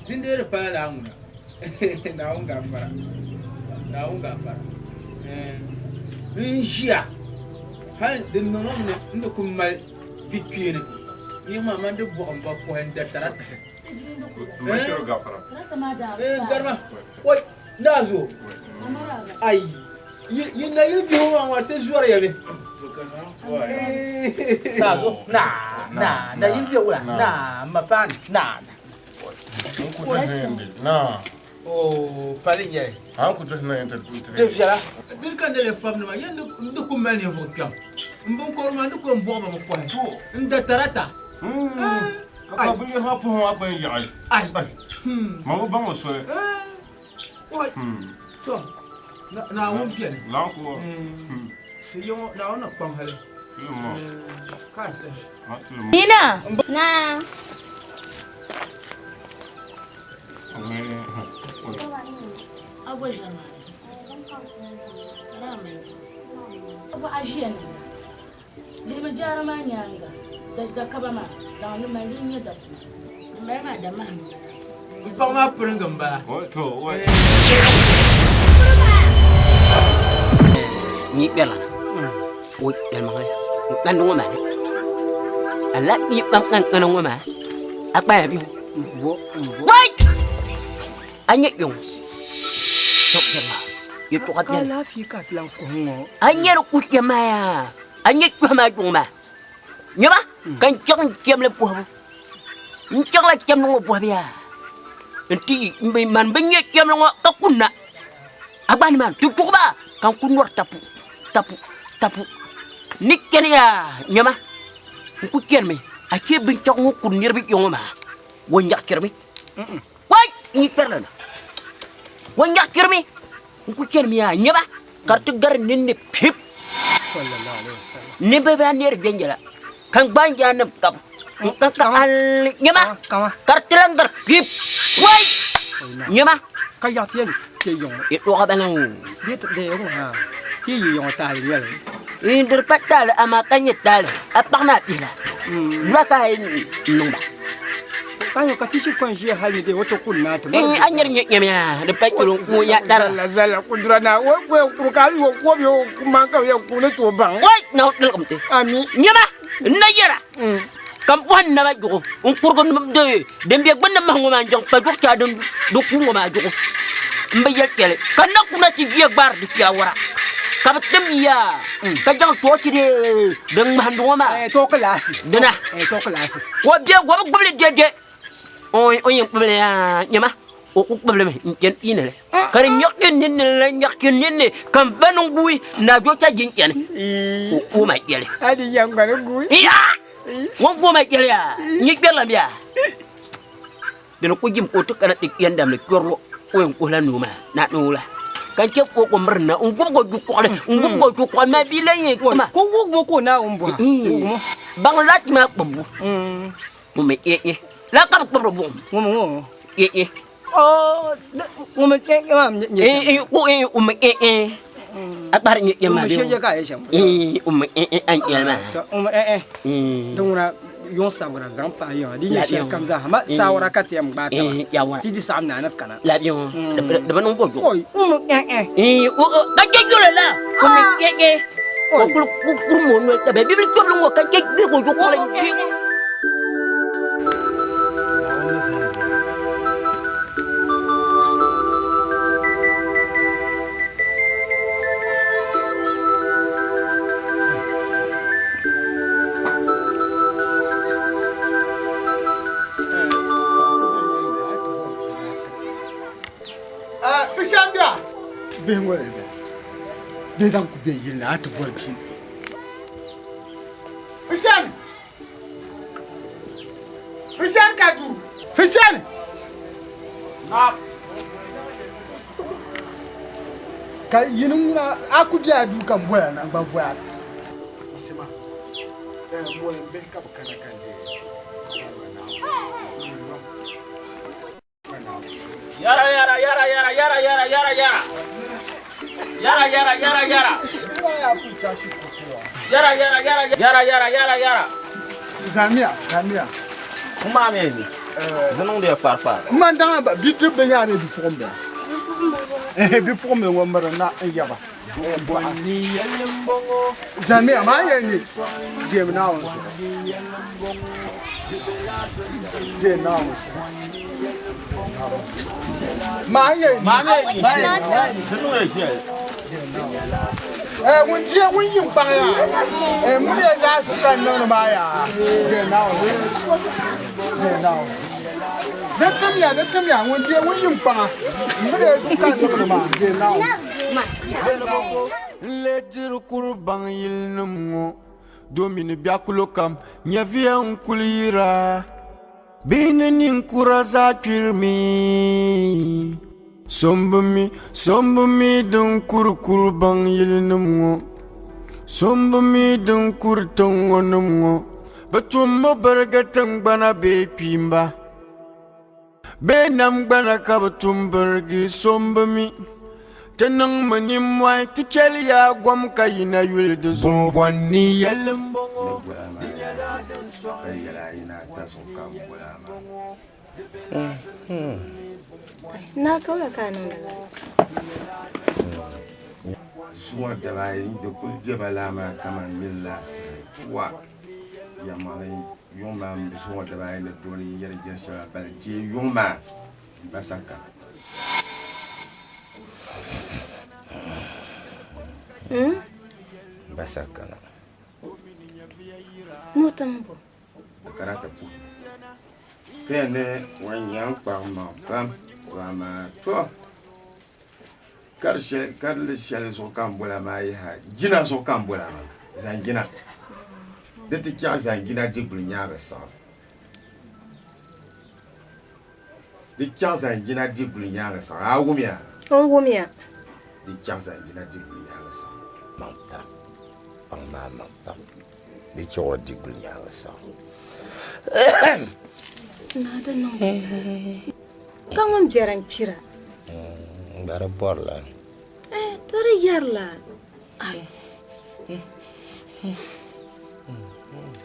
zinde da fara da mu na won gafara in shiya hal din non inda kun mal pikene ni ma man da bukan ba ko da tarata mashiro gafara garma wai nazo ai yin na yi biyu ma wata zuwar yabe nazo na yin biyu na mafan na oh palin yayi an ku to na enter de fiala dir kan de fam ma yen ndu ko mel ni fo kam mbon ko ma ndu ko mbo ba ko to nda tarata ka bu ha pu ha ba ya ai ma ko ba mo so wai to na won fiane la ko to yo na won pam hale mo ka se Nina na Abo jama. Karama. Abo ajiyana. Dima jara ma nyanga. Da kaba ma. Zanu ma ni nya da. Mbaya ma da ma. Ba ma prenga mbala. To wai. Ni bela. Oi, el mangai. Dan ngoma ni. Ala ni bam kan ngoma. Apa ya bi? Wai. Anya yung. Tok jama. Itu katnya. Kala fi kat lang kongo. Anya ro kutya maya. Anya tu ma yung ma. Nyaba? Kan chong kem le puh. Chong la kem ngo puh bia. Nanti man benye kem ngo ka kunna. Aban man tu ba. Kan kunwar tapu. Nikken ya nyama. Ku ken me. Ake bin chong ngo kunir bi yung ma. Wonyak kirmi. Wai, ni perlana. Wonyak kirmi. Ku ken me ya nyaba. Kartu gar ninne pip. Sallallahu alaihi wasallam. ne ba ba ne benjala kan banja na kap kan al nyama kartelan dar kip wai nyama ka ya tien ke yong e do ka banang biết de ko ha ti yi yong ta le ni der patal ama kanyet dal apakna tila raka numba kayo ka ti ko nje hali de woto kunna to anyer nyamya de pakulu mu ya dar la zala kudrana wo ko ka wo ko yo man ka yo ku ne to bang wai na dal kamte ami nyama na yara kam wan na majugo un kurgon de dembe gbanna mango ma jang pa jok ta dum do ku ma jugo mbayel kele kan na kuna ci giye bar di tiawara kam tem ya ka jang to ci de dang mandu ma to klasi dina to klasi wo biya go gbele dede oy gbele ya nyama o ku gbele me ken inele kare nyakken nin la nyakken nin kam vanungui na jo ta jin ken o ma yele adi yang vanungui ya wong bo ma yele ya ni belam ya dina ko jim ko to kana tik yandam le korlo ko en ko la numa na nula kan ke ko ko mrna ngum go du ko le ngum go du ko ma bi la ye ko ma ko go ko na umbo bang lat ma babu mo me ye la ka ko babu mo ye oh mo me ke ma ko me abar ni ye ma mo sheje ka ye sham me an ye ma dongura yon sabra zan pa yon di nya she kam za ma sawara ka tem ba ta ti di sam na na kana la yon de ba non bo oy ka ke jule la ko me ke ko ku mo no ta be bi ko lo ka ke bi ko ko le Fishambia bengwe de dan ku be yin na to bor bi Fishan kadu Fishan na ka yin na aku dia du kan boya na ba boya isema mo en be ka kana kan de Yara. Zamia. Kuma me ni. Zanon de par. Mandanga ba bitu be ya ne bi pombe. Bi pombe wo mara na yaba. Zamia ma ye ni. Je na wo. Je na wo. Manye won je won yin pa ya mu ne za su kan no ma ya je now da kam ya won je won yin pa mu ne su kan no ma je now le dir kurban yil numu domini biakulo kam nyavia unkulira bine ninkura za kirmi sombumi dun kurkur bang yilnumgo sombumi dun kurtongo numgo batummo bargatang bana be pimba be nam bana kabatum bargi sombumi tenang manimwai ticheli ya gwam kayina yulde zumbwani yelmbongo na kawai kanin da suwa da bayi da kulje balama kaman milla wa ya mai yoma suwa da bayi da doni yarjar shara balti yoma basaka basaka no tambo karata pu pene wanyan parma pam wama to karle shale so kambola mai ha gina so kambola ma zangina de ti kya zangina dibul nyaaba sa de kya zangina dibul nyaaba sa awumia de kya zangina dibul nyaaba sa manta pang ma ma pang bi cho di gul nya ga sa Nada não. Kamu jarang pira. Bara bor la. Tora yarla. Ay.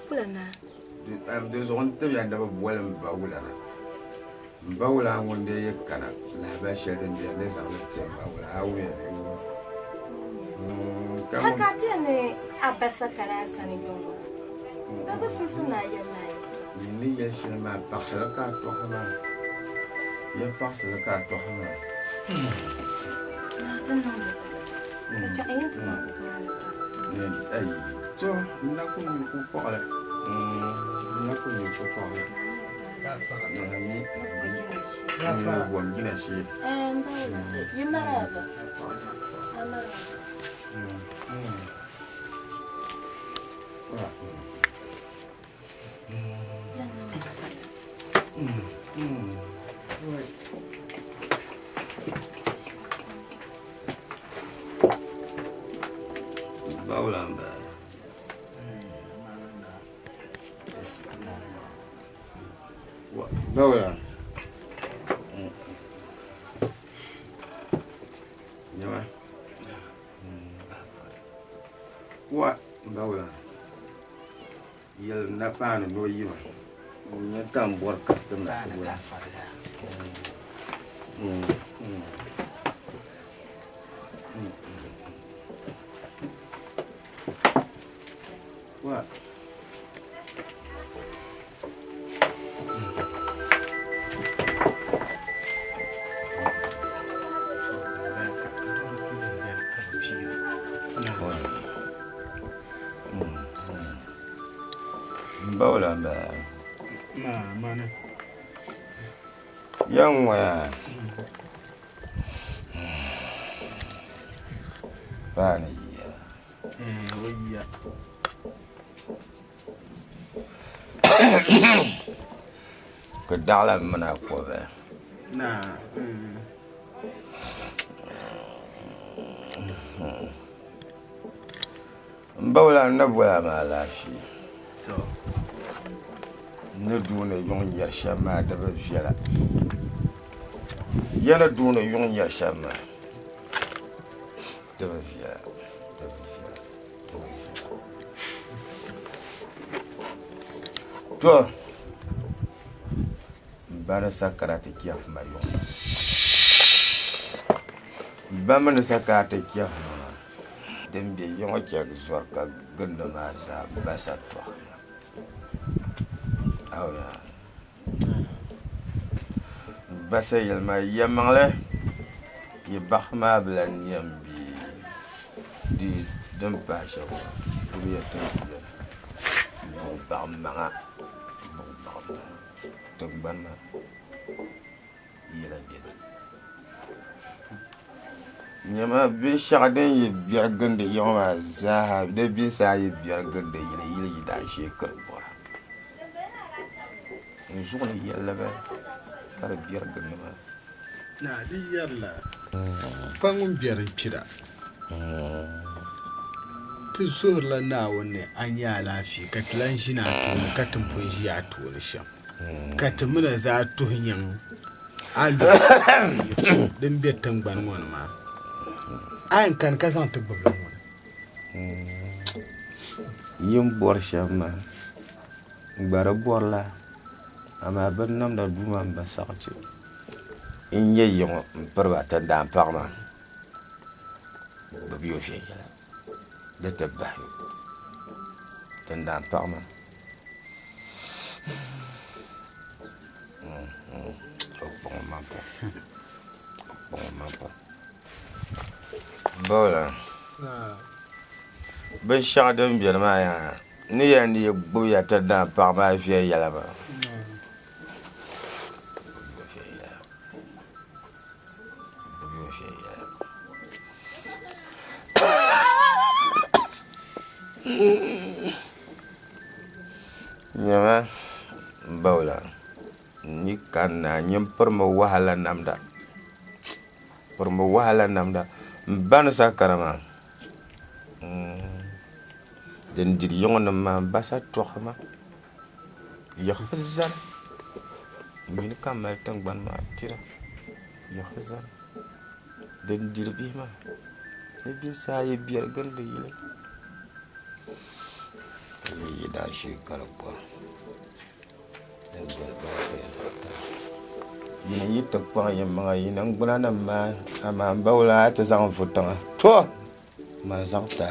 Ulana. Am de zon te ya da ba wala ba wala na. Ba wala ngonde ye kana la ba shede bi ne sa le tem ba wala awe. Hakati ne abasa kana sani yongo. Da basim sana yalla. Ni ya shi ma pa ka to hama. Ya pa ka to hama. Nada não. Macam ayam tu sama kemana? Ay, so na ko ni ko ko ala. Na ko ni ko ko ala. Na ni. Ya fa. Wa ngina shi. Yumara ba. Amara. Baulamba. Baula. Nyama. Wa baula. Yel na panu no yima. Nya tam bor ka tam na la fara. What? Baula ba. Mana. Yang wa. Bani ya. Iya. Kedala mana ko ba. Nah. Baula na bula ma lafi. To. Ne dune yon yar shama da ba fiala. Yana dune yon yar shama. Da ba fiala. To. Bana sakarate kiaf mayon. Bamana sakate kiaf. Dembe yon kya zor ka ganda ma sa basa to. Awya. Basa yelma yamangle. Ye bahma blan yambi. Dis dem pa shawo. Kuya to. Bon barma. Banna yela bede nyama bi shagden ye biyargande yoma zaha de bi sa ye biyargande yele yida shekar bora njuna yella ba kar biyargande ma na di yalla pangum biyar pira tu sur la na wonne anya lafi katlan shi na to katin fun shi ya to sham katimina za tuhinyan alu din betan gban wani ma ayin kan kasan tugbabin wani yin bor shama gbara bor la ama ban nam da duma ba sakti in ye yon perba ta dan parma ba biyo fi ya da tabahu tan dan parma Bola. Ben shadam biya ma ya. Ni ya ni gbo ya ta da pa ma fi ya la ba. Nyama bola. Ni kana nyam perma wahala namda. Perma wahala namda. Ban sa karama. den dir yong na ma basa toxama ya xizan min kamal tan ban ma tira ya xizan den dir bi ma ne bi sa ye bier gan de yile yi da shi karapor den bel ba ya sa yina yi to kwa ya ma yina ngula na ma ama bawla ta zang futanga to ma zang ta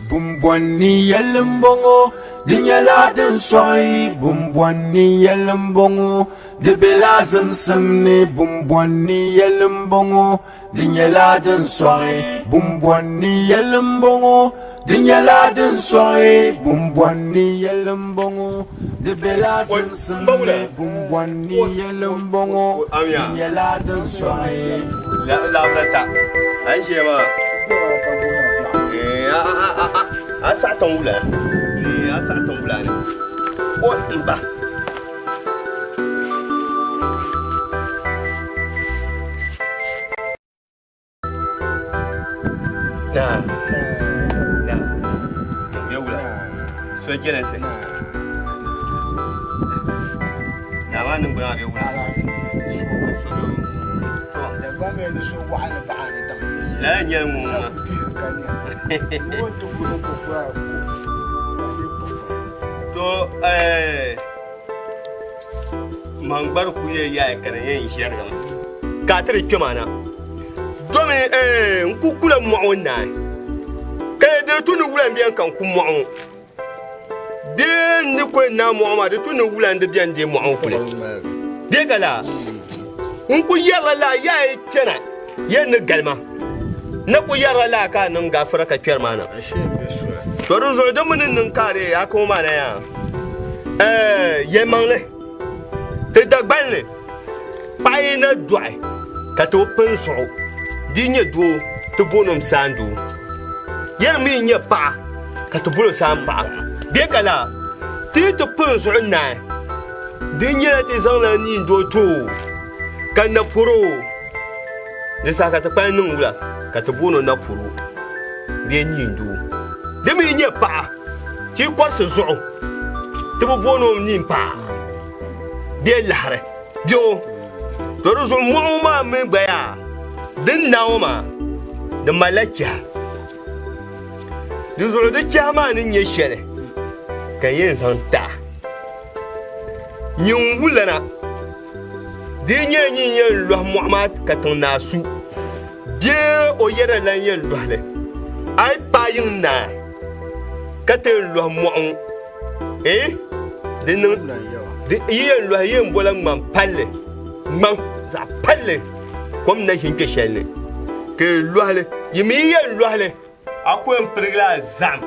Bumbwani yelembongo dinyala den soy bumbwani yelembongo de belazem semne bumbwani yelembongo dinyala den soy bumbwani yelembongo dinyala den soy bumbwani yelembongo de belazem semne bumbwani yelembongo dinyala den soy la brata an shema asa tongula asa tongula ne o imba na yewula so jele se na wan ngura be wula so to da ba me ni so wa ana ba ana da la nyamu to mangbar ku ya kana yin shiyar gama ka tare kimana to me ku kula mu wonna kai da tunu wulan biyan kan ku mu de ni ko na mu ma da tunu wulan da biyan de mu kula de gala ku yalla la ya kana yan galma na ku yara la ka nan gafara ka kyar mana to ruzo da mun nan kare ya kuma mana ya ye mangle te dagbanle pai na dwai ka to penso dinye do to bonum sandu yar mi nya pa ka to bolo samba be kala ti to penso na dinye te zangla ni do to kan na puro de saka ta pai nun wula ka ta bono na puru be nyindu de mi nye pa ti kwase zo te bo bono ni pa be lahare jo to ro zo mo ma me gba ya din na o ma de malakia de zo de chama ni nye shele kan yin san ta yin wulana de nye yin lo muhammad ka ton na su die o yere lan yen lohle ay payin na kate lo mo de no de yen lo yen bolan man palle man za palle kom na shin ke shelle ke lohle yimi yen lohle akwen prigla zam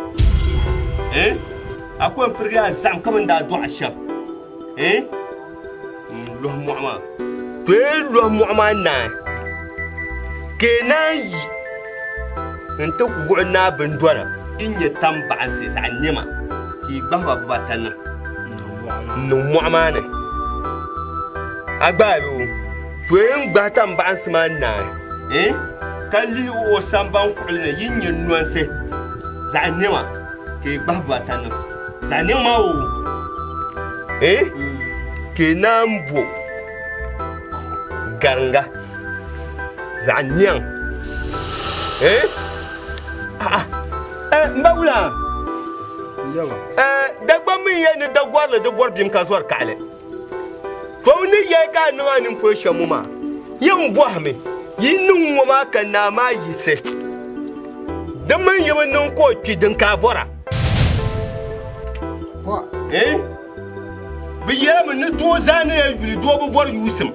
akwen prigla zam kam da do asham lo mo ma to lo mo ma na kenan yi nta ku na bindona in ya tamba sai sa nema ki baba batana no mu'mane agbaru to en gba tamba asma na kali o samban ku ne yin yin nuanse za nema ki baba batana za nema o kenan bo garanga Zanyang mbawula yawa dagba mi ye ni dagwar la dagwar bim ka zuwar kale ko ni ye ka no anin po shamu ma yin bo hame yin wo ma kan na ma yise dan man ye nan ko ki din ka bora ko bi ye mun ni to zane ya yuli do bo bor yusim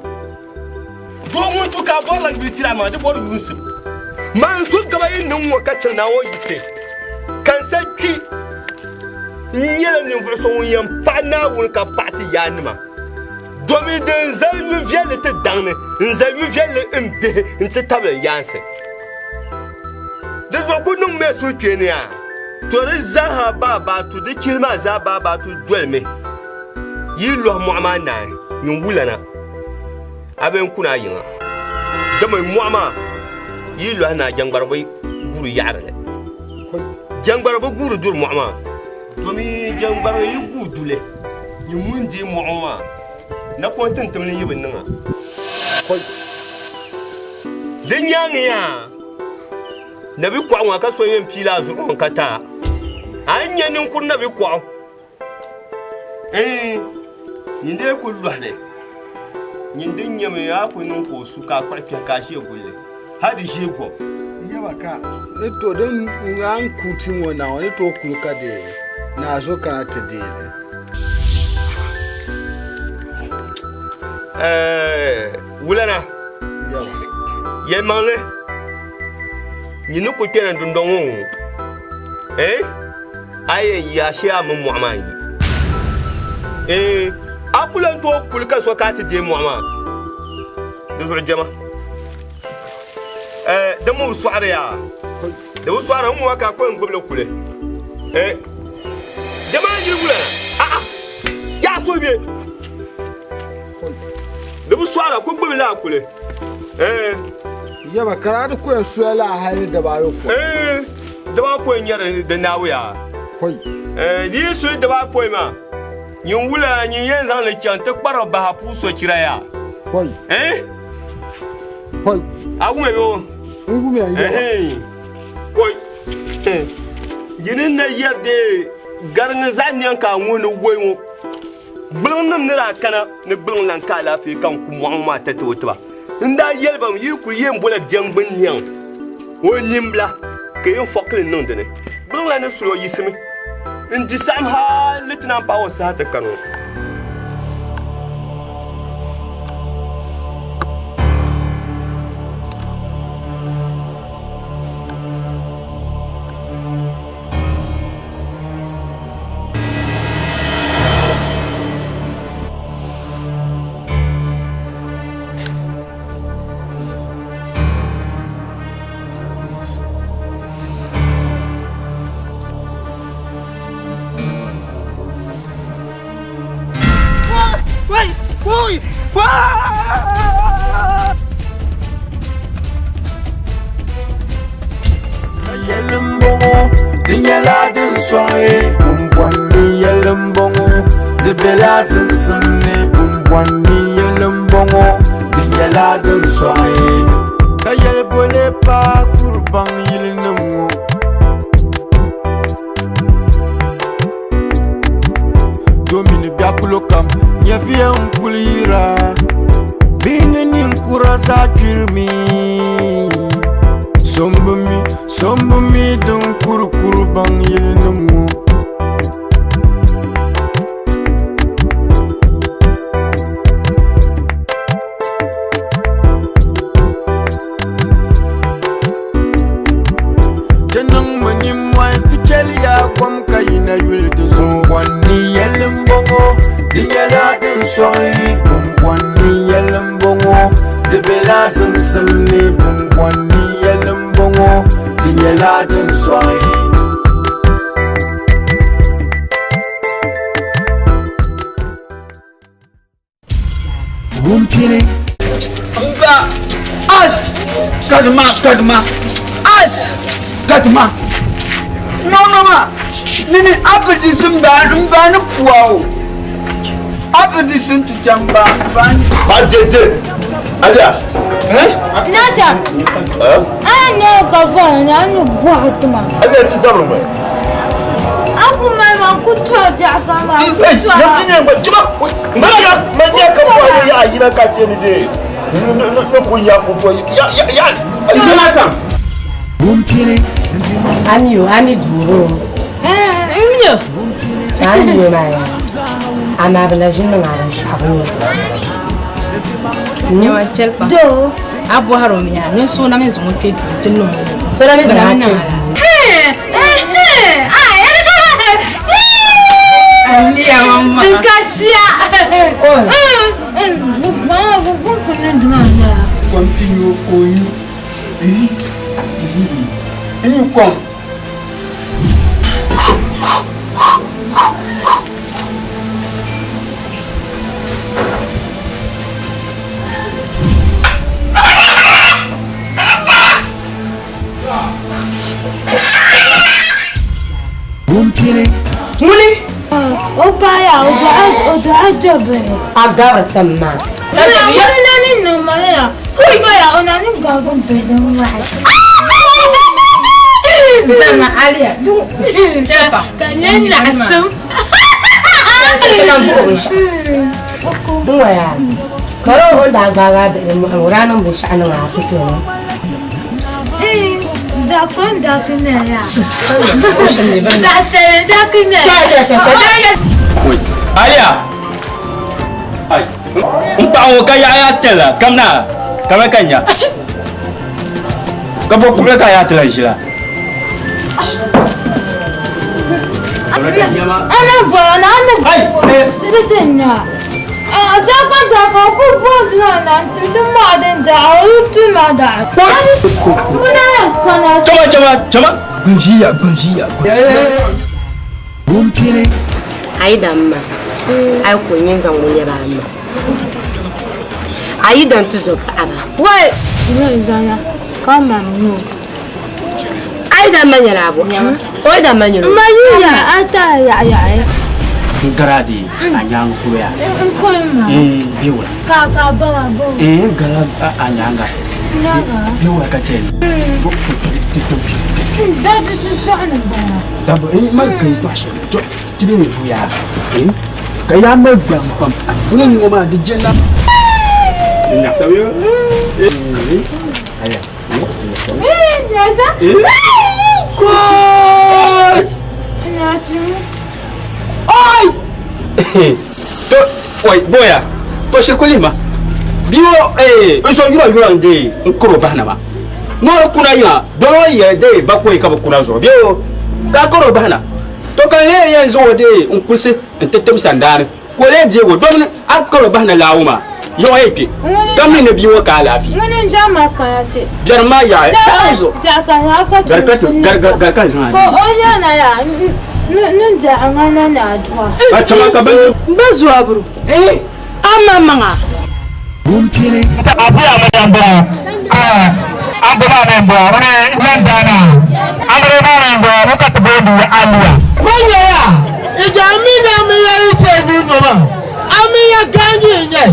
do mun to ka bor la bitira ma de bor yusim man su gaba yin nan wo ka tana wo yise kan sa ki nyela ni verso yam pa na won ka pati yanima domi de nzayu viele te danne nzayu viele mbe nte table yanse dezo ko nung me so twene a to rezaha baba to de kirma za baba to dwelme yilo mu'ama na yin wulana aben kuna yin da mai mu'ama yilo na jangbarbai guru yarale jangbar ba guru dur mu'ama to mi jangbar yi gudule yi mun di mu'ama na kontin tumlin yibin nan ko din ya nabi kwa wa ka so yin pila zurun kata anya nin kun nabi kwa yinde ku lwale yinde nyame ya ku nun ko su ka kwarfiya ka she gulle hadi she ko yawa ka ne to dan an kutin wana wani to kulka de na zo kana ta de wulana ye manle nyinu ko kena dundongo aye ya she am mu'amai abulan to kulka so ka ta de mu'ama duzu jama da mu su'ara ya da mu su'ara mu waka ko ngoble kule jama ji gula ya so be da mu su'ara ko ngoble la kule yaba karadu ko suela haye da bayo ko da ba ko nyare da nawuya hoy yi so da ba ko ma yin wula yin yan zan le kyanta kparo ba hapu so kiraya hoy hoy agume yo ngume ya hoy yinin na yarde garin zan yanka wani goyo bulun nan nira kana ni bulun lan ka lafi kan ku mu'amma ta to ba inda yelbam yi ku yin bola jangbin niyan o nimbla ke yin foklin non dene bulun lan sulo yisimi indi sam ha litna pa o sa ta kanu Sombumi dun kuru bang yelnumu Janang manim wai tichelia kwam kayina yul de zongwani yelmbongo dinyala dun soi kwani yelmbongo de bela samsamne kwani yelmbongo dinyala dun soi Bumpini Nga As Kadma As Kadma No ma Nini apedi simba Mbani puwao Apedi sintu chamba Mbani Adede Alias Nasha Anya kafanya Anya buhatuma Alias tisabrume Afu mama kutoja kama Yakinye mbajima Mania kapwa ya ayina kacheni de Nukunya kupo Ya Alias Bumpini Amiyo ani duro Mio Amiyo maya Ama bala jinna ngara shabu Nyawa chelpa Do Abu harumia Nyoso na mezu mutwe Tunu So na mezu Alia mama Nkasia Mama buku nandana Continue koyu Inyu kom Opaya, Odajabe. Agora também. Não, Maria. Opaya, Onani Gabon Pedro. Sama Alia. Cepat. Kalian langsung. Dua ya. Kalau udah gagal, orang yang bisa anu apa tu? Dakon ya. Wait, Alia. Ay, tahu kaya ayat cela, kamna kanya. Kamu pula kaya cela sila. Anak Betulnya. Dakon aku buat nanti tu maden jauh tu madan. Coba. Kunci ya. Mungkin. Aida amma. Ai kunyin zangunya ba amma. Aida tu zo ka aba. Wai, zana. Kama mu. Aida manyara abo. Oida manyara. Mayuya ata ya. Garadi anyang kuya. Nkoma. Biwa. Kaka baba. Garad anyanga. Biwa kachel. Dadi susana ba. Dabo markai to ashe. Tibi buya. Kaya magbang pam. Kunin ngoma di jela. Nya sayo. Aya. Nyaza. Kos. Nyaza. Oi! To, oi, boya. To shirkuli ma. Biyo so yura ndi nkoro bana ma. Moro kuna ya, do ya de bakoi ka kuna zo. Biyo ka koro bana. To kan le yan zo de nkulse ntetem sandane. Ko le je go do akoro bana lauma. Yo eke. Kamni ne biyo ka lafi. Ngene jama ka ce. Jarma ya. Tazo. Garka zan. Ko onya na ya. Nun ja angana na adwa. Achama ka bezu abru. Ama manga. Mumkini. Abu amembo. Abu amembo. Landana. Abu amembo. Mukatubedu alia. Kwenye ya. Ijamina miya iche nunoma. Amiya ganyi nye.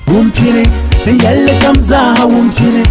Mumkini, yelle kamza mumkini.